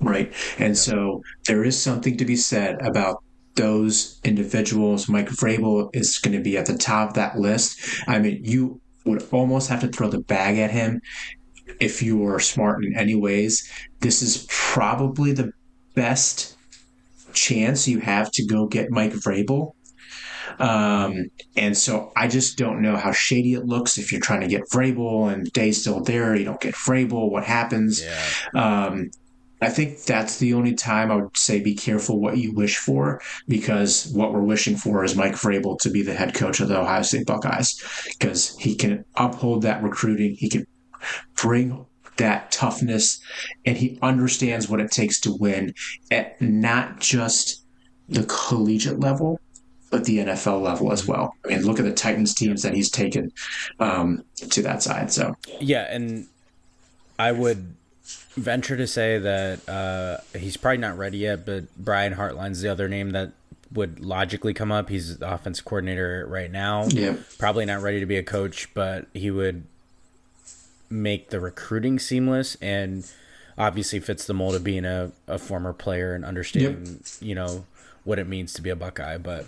right? And so there is something to be said about those individuals. Mike Vrabel is going to be at the top of that list. I mean, you would almost have to throw the bag at him if you are smart in any ways. This is probably the best chance you have to go get Mike Vrabel. And so I just don't know how shady it looks if you're trying to get Vrabel and Day's still there. You don't get Vrabel. What happens? Yeah. I think that's the only time I would say be careful what you wish for, because what we're wishing for is Mike Vrabel to be the head coach of the Ohio State Buckeyes, because he can uphold that recruiting. He can bring that toughness, and he understands what it takes to win at not just the collegiate level, but the NFL level as well. I mean, look at the Titans teams that he's taken to that side. So Yeah, and I would venture to say that he's probably not ready yet, but Brian Hartline's the other name that would logically come up. He's the offensive coordinator right now. yeah, Probably not ready to be a coach, but he would make the recruiting seamless and obviously fits the mold of being a former player and understanding, what it means to be a Buckeye. But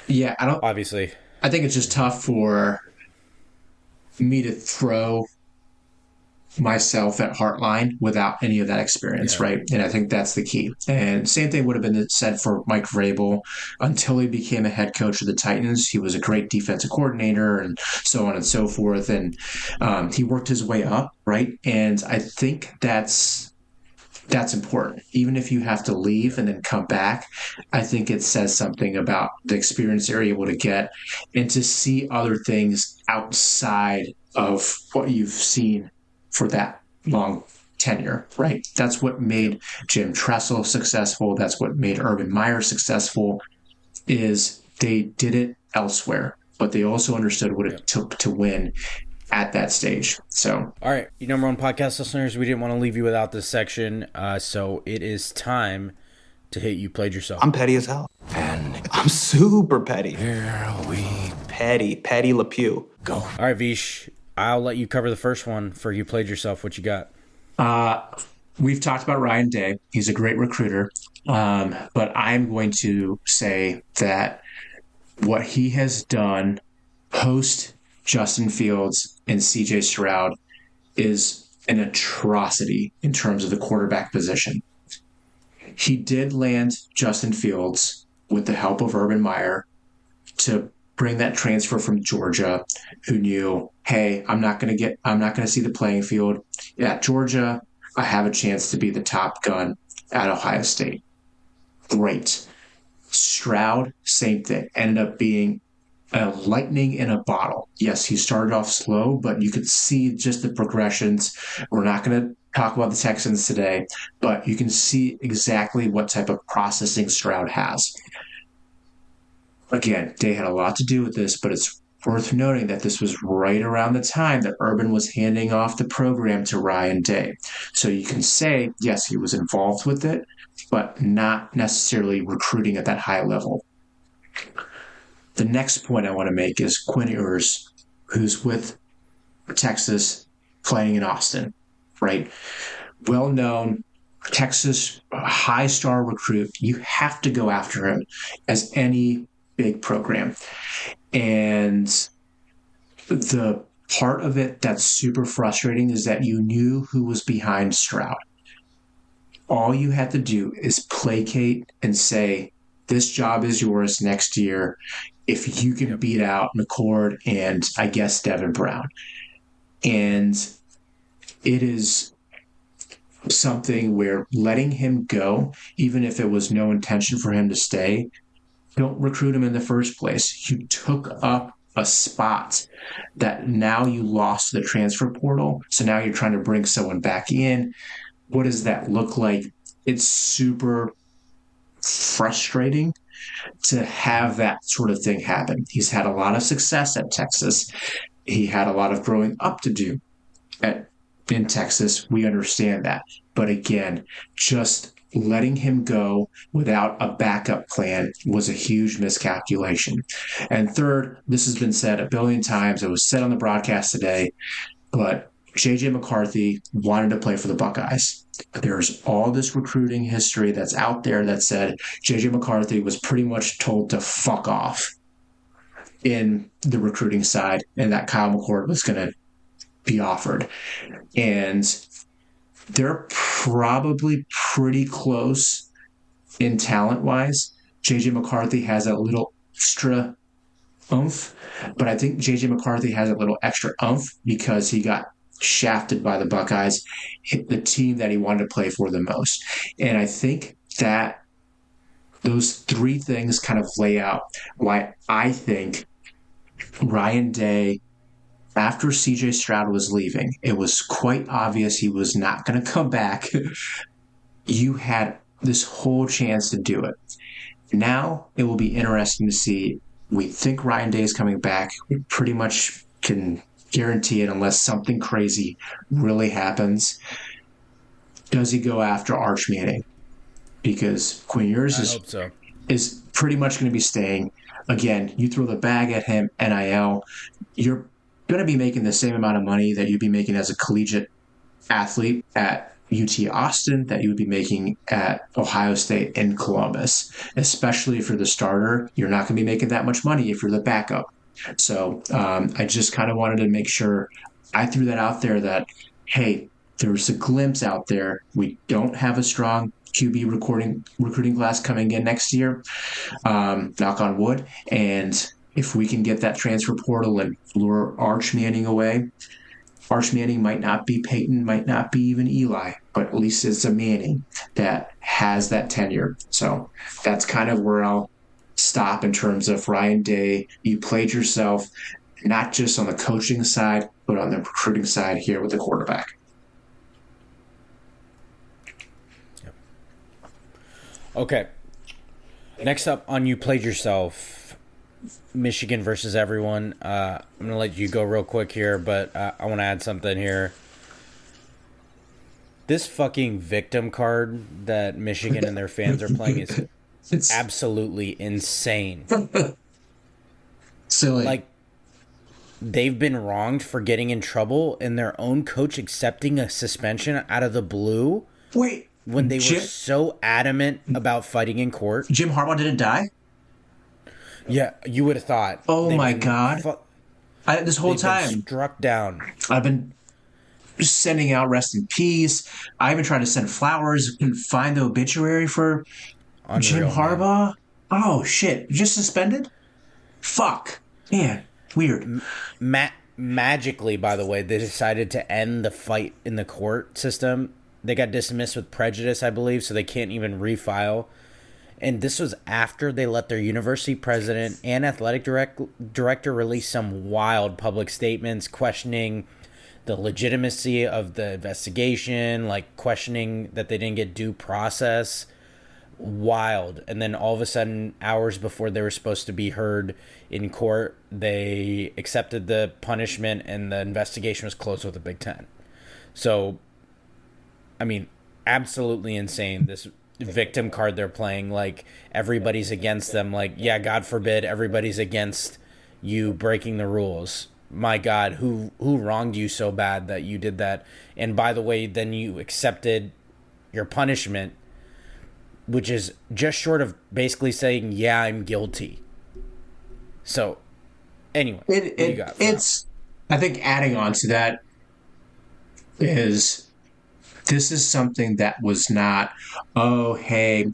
yeah, obviously, I think it's just tough for me to throw myself at Heartline without any of that experience, Yeah. right? And I think that's the key. And same thing would have been said for Mike Vrabel. Until he became a head coach of the Titans, he was a great defensive coordinator and so on and so forth. And he worked his way up, right? And I think that's important. Even if you have to leave and then come back, I think it says something about the experience you're able to get and to see other things outside of what you've seen for that long tenure, right? That's what made Jim Tressel successful. That's what made Urban Meyer successful, is they did it elsewhere, but they also understood what it took to win at that stage. So, all right, you number one podcast listeners, we didn't want to leave you without this section, so it is time to hit You Played Yourself. I'm petty as hell. And I'm super petty. Here we Petty Le Pew. go. All right, Vish, I'll let you cover the first one for You Played Yourself. What you got? we've talked about Ryan Day. He's a great recruiter. But I'm going to say that what he has done post Justin Fields and CJ Stroud is an atrocity in terms of the quarterback position. He did land Justin Fields with the help of Urban Meyer to bring that transfer from Georgia, who knew, hey, I'm not going to see the playing field. At Georgia, I have a chance to be the top gun at Ohio State. Great. Stroud, same thing. Ended up being a lightning in a bottle. Yes, he started off slow, but you could see just the progressions. We're not going to talk about the Texans today, but you can see exactly what type of processing Stroud has. Again, Day had a lot to do with this, but it's worth noting that this was right around the time that Urban was handing off the program to Ryan Day. So you can say, yes, he was involved with it, but not necessarily recruiting at that high level. The next point I want to make is Quinn Ewers, who's with Texas playing in Austin, right? Well-known Texas high star recruit. You have to go after him as any big program. And the part of it that's super frustrating is that you knew who was behind Stroud. All you had to do is placate and say, this job is yours next year if you can beat out McCord and, I guess, Devin Brown. And it is something where letting him go, even if it was no intention for him to stay, don't recruit him in the first place. You took up a spot that now you lost to the transfer portal. So now you're trying to bring someone back in. What does that look like? It's super frustrating to have that sort of thing happen. He's had a lot of success at Texas. He had a lot of growing up to do in Texas. We understand that. But again, just letting him go without a backup plan was a huge miscalculation. And third, this has been said a billion times. It was said on the broadcast today, but J.J. McCarthy wanted to play for the Buckeyes. There's all this recruiting history that's out there that said J.J. McCarthy was pretty much told to fuck off in the recruiting side and that Kyle McCord was going to be offered. And they're probably pretty close in talent-wise. J.J. McCarthy has a little extra oomph, but I think JJ McCarthy has a little extra oomph because he got shafted by the Buckeyes, the team that he wanted to play for the most. And I think that those three things kind of lay out why I think Ryan Day, after CJ Stroud was leaving, it was quite obvious he was not going to come back. You had this whole chance to do it. Now it will be interesting to see. We think Ryan Day is coming back. We pretty much can guarantee it unless something crazy really happens. Does he go after Arch Manning? Because Quinn Ewers is pretty much going to be staying. Again, you throw the bag at him, NIL, you're going to be making the same amount of money that you'd be making as a collegiate athlete at UT Austin that you would be making at Ohio State and Columbus. Especially if you're the starter, you're not going to be making that much money if you're the backup. So I just kind of wanted to make sure I threw that out there that, hey, there's a glimpse out there. We don't have a strong QB recruiting class coming in next year, knock on wood. And if we can get that transfer portal and lure Arch Manning away, Arch Manning might not be Peyton, might not be even Eli, but at least it's a Manning that has that tenure. So that's kind of where I'll stop in terms of Ryan Day. You played yourself, not just on the coaching side, but on the recruiting side here with the quarterback. Okay. Next up on You Played Yourself, Michigan versus everyone. I'm going to let you go real quick here, but I want to add something here. This fucking victim card that Michigan and their fans are playing is it's absolutely insane. Silly. Like, they've been wronged for getting in trouble and their own coach accepting a suspension out of the blue. Wait. When they were so adamant about fighting in court. Jim Harbaugh didn't die? Yeah, you would have thought. Oh my God. This whole time. Struck down. I've been sending out rest in peace. I even tried to send flowers. Couldn't find the obituary for Jim Harbaugh. Man. Oh, shit. Just suspended? Fuck. Man, weird. Magically, by the way, they decided to end the fight in the court system. They got dismissed with prejudice, I believe, so they can't even refile. And this was after they let their university president and athletic director release some wild public statements questioning the legitimacy of the investigation, like questioning that they didn't get due process. Wild. And then all of a sudden, hours before they were supposed to be heard in court, they accepted the punishment and the investigation was closed with a Big Ten. So, I mean, absolutely insane. This victim card they're playing, like everybody's against them. Like, yeah, God forbid everybody's against you breaking the rules. My God, who wronged you so bad that you did that? And by the way, then you accepted your punishment, which is just short of basically saying, yeah, I'm guilty. So, anyway, what do you got for it's now? I think adding on to that is this is something that was not, oh, hey,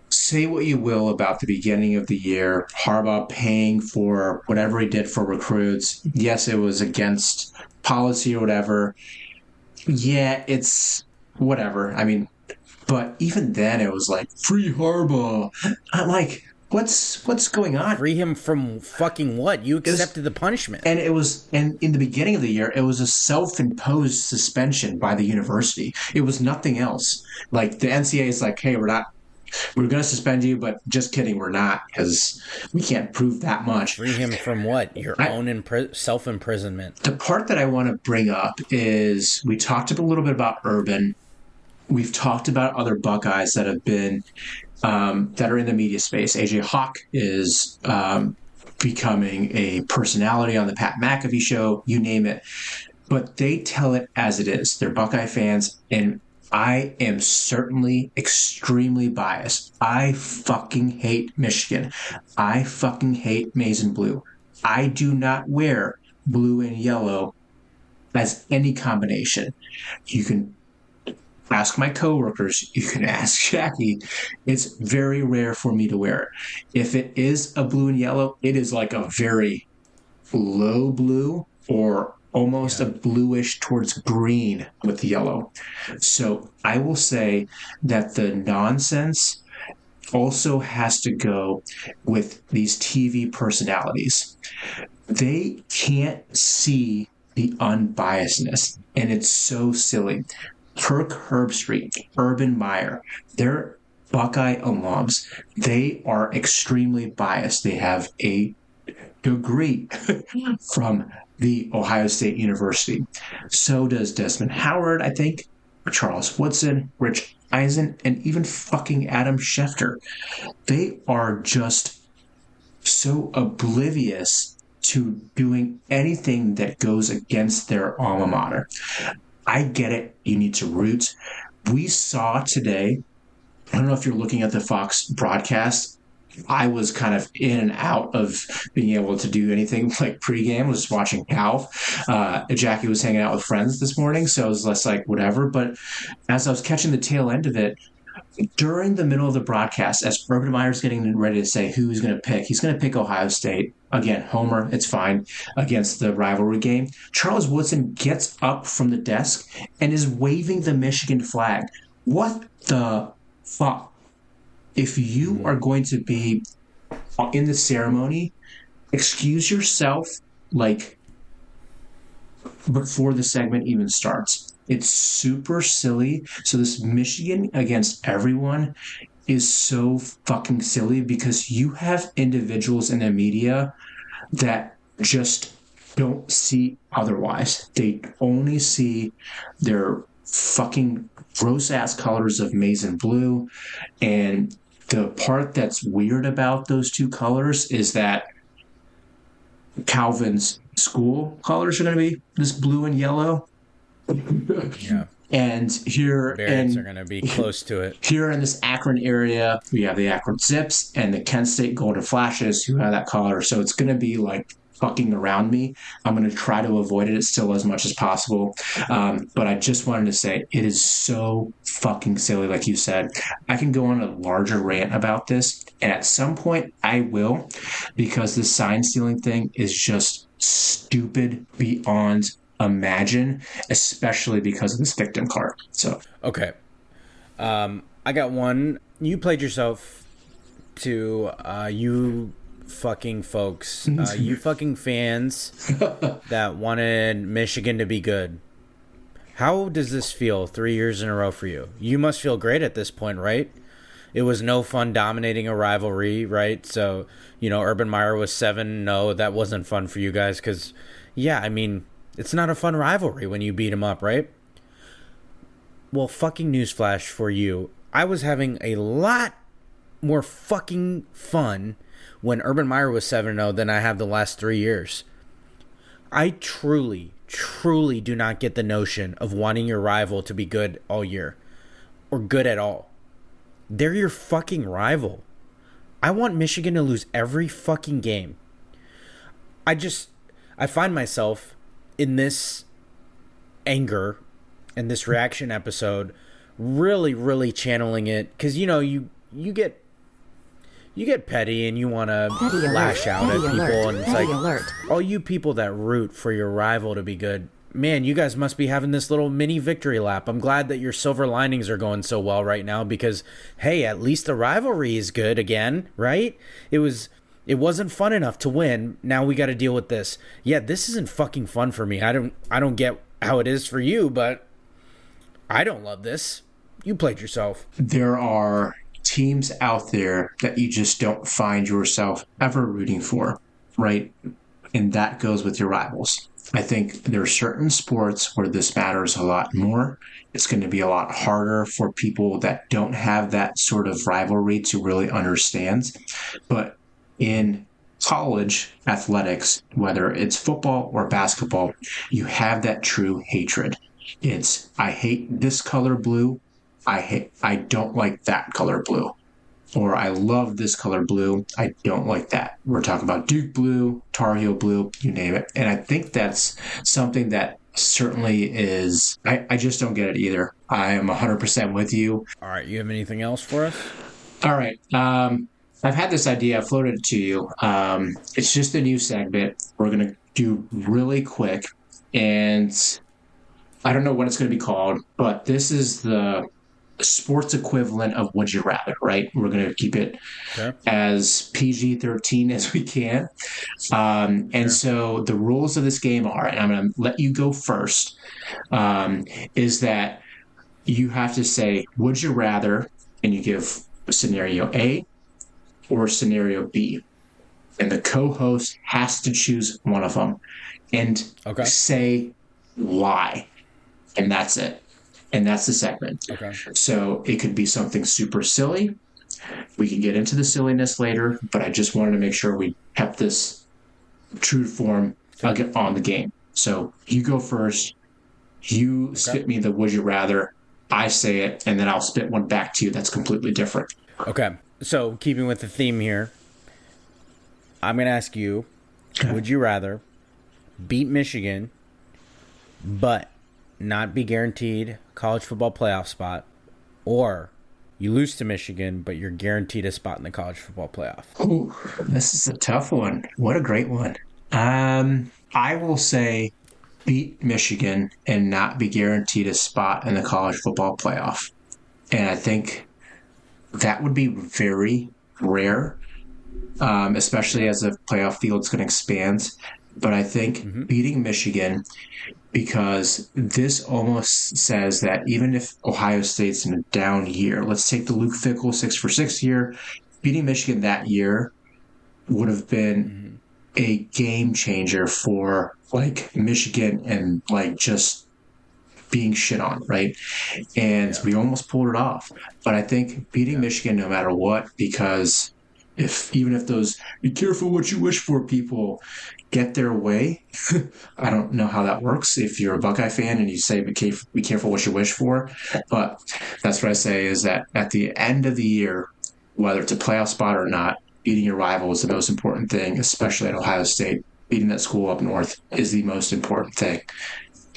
say what you will about the beginning of the year, Harbaugh paying for whatever he did for recruits. Yes, it was against policy or whatever. Yeah, it's whatever. I mean, but even then it was like, free Harbaugh. I'm like, what's going on? Free him from fucking what? You accepted the punishment. And in the beginning of the year, it was a self-imposed suspension by the university. It was nothing else. Like the NCAA is like, hey, we're going to suspend you, but just kidding, we're not, because we can't prove that much. Free him from what? Your own self-imprisonment. The part that I want to bring up is we talked a little bit about Urban. We've talked about other Buckeyes that have been that are in the media space. AJ Hawk is becoming a personality on the Pat McAfee show, you name it. But they tell it as it is. They're Buckeye fans, and I am certainly extremely biased. I fucking hate Michigan. I fucking hate maize and blue. I do not wear blue and yellow as any combination. You can Ask my coworkers. You can ask Jackie. It's very rare for me to wear it. If it is a blue and yellow, it is like a very low blue or almost a bluish towards green with the yellow. So I will say that the nonsense also has to go with these TV personalities. They can't see the unbiasedness, and it's so silly. Kirk Herbstreit, Urban Meyer, they're Buckeye alums. They are extremely biased. They have a degree from the Ohio State University. So does Desmond Howard, I think, Charles Woodson, Rich Eisen, and even fucking Adam Schefter. They are just so oblivious to doing anything that goes against their alma mater. I get it. You need to root. We saw today, I don't know if you're looking at the Fox broadcast. I was kind of in and out of being able to do anything like pregame. I was watching Cal. Jackie was hanging out with friends this morning, so it was less like whatever. But as I was catching the tail end of it, during the middle of the broadcast, as Urban Meyer's getting ready to say who he's going to pick, he's going to pick Ohio State. Again, Homer, it's fine, against the rivalry game. Charles Woodson gets up from the desk and is waving the Michigan flag. What the fuck? If you are going to be in the ceremony, excuse yourself like before the segment even starts. It's super silly. So this Michigan against everyone is so fucking silly because you have individuals in the media that just don't see otherwise. They only see their fucking gross ass colors of maize and blue. And the part that's weird about those two colors is that Calvin's school colors are going to be this blue and yellow. Yeah. And here Variants are going to be close to it. Here in this Akron area, we have the Akron Zips and the Kent State Golden Flashes who have that color. So it's going to be like fucking around me. I'm going to try to avoid it still as much as possible. But I just wanted to say it is so fucking silly, like you said. I can go on a larger rant about this, and at some point I will, because this sign stealing thing is just stupid beyond imagine, especially because of this victim card. So okay, I got one. You played yourself to you fucking folks, you fucking fans that wanted Michigan to be good. How does this feel 3 years in a row for you? You must feel great at this point, right? It was no fun dominating a rivalry, right? So, you know, Urban Meyer was 7-0. That wasn't fun for you guys because, yeah, I mean, it's not a fun rivalry when you beat him up, right? Well, fucking newsflash for you. I was having a lot more fucking fun when Urban Meyer was 7-0 than I have the last 3 years. I truly do not get the notion of wanting your rival to be good all year or good at all. They're your fucking rival. I want Michigan to lose every fucking game. I find myself in this anger and this reaction episode really channeling it because, you know, you get petty and you want to lash out at people, and it's like, all you people that root for your rival to be good, man, you guys must be having this little mini victory lap. I'm glad that your silver linings are going so well right now because, hey, at least the rivalry is good again, right? It wasn't fun enough to win. Now we got to deal with this. Yeah, this isn't fucking fun for me. I don't get how it is for you, but I don't love this. You played yourself. There are teams out there that you just don't find yourself ever rooting for, right? And that goes with your rivals. I think there are certain sports where this matters a lot more. It's going to be a lot harder for people that don't have that sort of rivalry to really understand. But in college athletics, whether it's football or basketball, you have that true hatred. It's, I hate this color blue. I don't like that color blue. Or I love this color blue. I don't like that. We're talking about Duke blue, Tar Heel blue, you name it. And I think that's something that certainly is. I just don't get it either. I am 100% with you. All right, you have anything else for us? All right. I've had this idea. I floated it to you. It's just a new segment. We're going to do really quick. And I don't know what it's going to be called, but this is the sports equivalent of Would You Rather, right? We're going to keep it Okay. as PG-13 as we can. And so the rules of this game are, and I'm going to let you go first, is that you have to say, would you rather, and you give scenario A or scenario B. And the co-host has to choose one of them and say why. And that's it. And that's the segment. Okay. So it could be something super silly. We can get into the silliness later, but I just wanted to make sure we kept this true form on the game. So you go first. You spit me the would you rather. I say it, and then I'll spit one back to you that's completely different. Okay. So keeping with the theme here, I'm going to ask you, would you rather beat Michigan but not be guaranteed college football playoff spot, or you lose to Michigan but you're guaranteed a spot in the college football playoff? Oh, this is a tough one. What a great one. I will say beat Michigan and not be guaranteed a spot in the college football playoff. And I think that would be very rare, especially as the playoff field's going to expand. But I think beating Michigan, because this almost says that even if Ohio State's in a down year, let's take the Luke Fickell 6-for-6 year, beating Michigan that year would have been a game changer for like Michigan and like just being shit on, right? And we almost pulled it off. But I think beating Michigan no matter what, because even if those be careful what you wish for people get their way, I don't know how that works if you're a Buckeye fan and you say be careful what you wish for. But that's what I say is that at the end of the year, whether it's a playoff spot or not, beating your rival is the most important thing, especially at Ohio State. Beating that school up north is the most important thing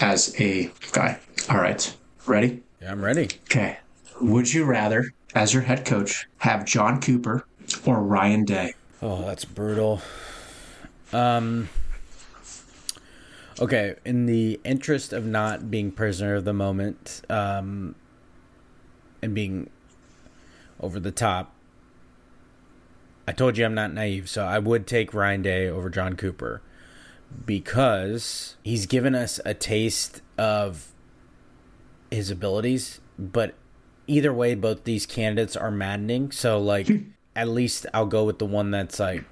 as a guy. All right. Ready? Yeah, I'm ready. Okay. Would you rather, as your head coach, have John Cooper or Ryan Day? Oh, that's brutal. Okay, in the interest of not being prisoner of the moment, and being over the top, I told you I'm not naive, so I would take Ryan Day over John Cooper because he's given us a taste of his abilities, but either way, both these candidates are maddening. So, like, at least I'll go with the one that's, like,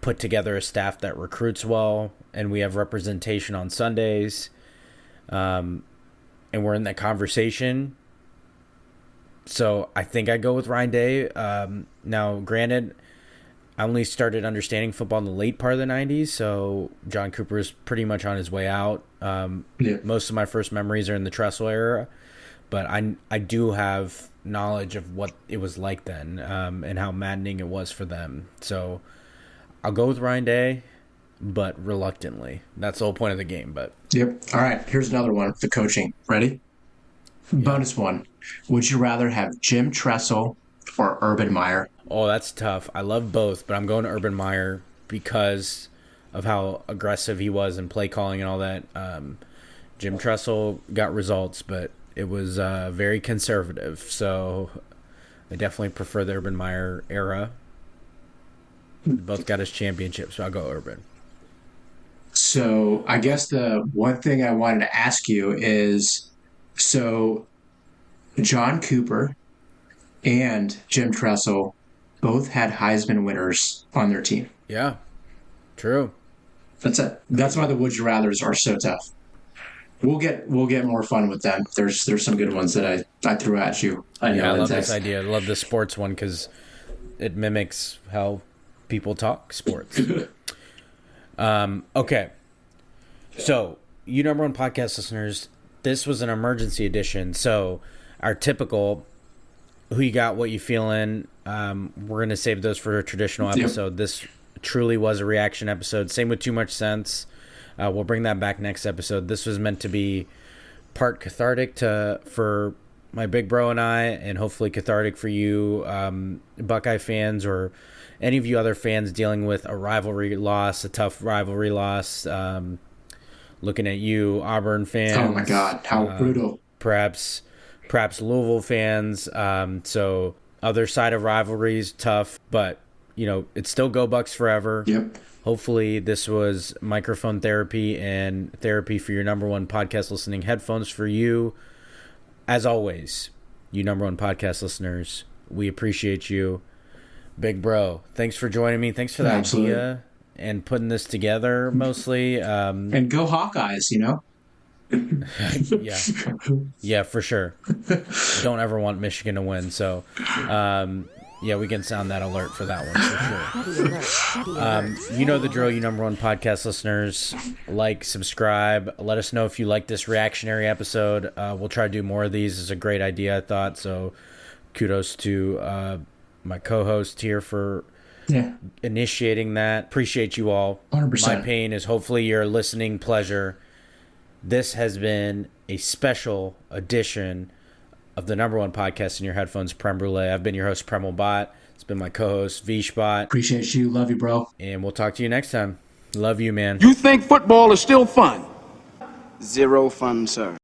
put together a staff that recruits well, and we have representation on Sundays, and we're in that conversation. So I think I go with Ryan Day. Now, granted, I only started understanding football in the late part of the 90s, so John Cooper is pretty much on his way out. Most of my first memories are in the Tressel era, but I do have knowledge of what it was like then, and how maddening it was for them. So I'll go with Ryan Day, but reluctantly. That's the whole point of the game. But Yep. All right. Here's another one. The coaching. Ready? Yeah. Bonus one. Would you rather have Jim Tressel or Urban Meyer? Oh, that's tough. I love both, but I'm going to Urban Meyer because of how aggressive he was in play calling and all that. Jim Tressel got results, but it was very conservative. So I definitely prefer the Urban Meyer era. Both got us championships, so I'll go Urban. So I guess the one thing I wanted to ask you is, so John Cooper and Jim Tressel both had Heisman winners on their team. Yeah, true. That's it. That's why the would you rathers are so tough. We'll get more fun with them. There's some good ones that I threw at you. I love this idea. I love the sports one because it mimics how people talk sports. Okay. So, you number one podcast listeners, this was an emergency edition. So, our typical who you got, what you feeling, we're going to save those for a traditional episode. Yep. This truly was a reaction episode. Same with Too Much Sense. We'll bring that back next episode. This was meant to be part cathartic for my big bro and I, and hopefully cathartic for you, Buckeye fans, or any of you other fans dealing with a rivalry loss, a tough rivalry loss. Looking at you, Auburn fans. Oh my God, how brutal. Perhaps Louisville fans. So other side of rivalries, tough, but it's still Go Bucks forever. Yep. Hopefully this was microphone therapy and therapy for your number one podcast listening headphones for you. As always, you number one podcast listeners, we appreciate you. Big bro, thanks for joining me. Thanks for the idea and putting this together mostly. And go Hawkeyes, Yeah, for sure. Don't ever want Michigan to win. So, we can sound that alert for that one for sure. You know the drill, you number one podcast listeners. Like, subscribe. Let us know if you like this reactionary episode. We'll try to do more of these. It's a great idea, I thought. So, kudos to my co-host here for initiating that. Appreciate you all. 100%. My pain is hopefully your listening pleasure. This has been a special edition of the number one podcast in your headphones, Prem Brulee. I've been your host, Premal Bot. It's been my co-host, Vish Bot. Appreciate you. Love you, bro. And we'll talk to you next time. Love you, man. You think football is still fun? Zero fun, sir.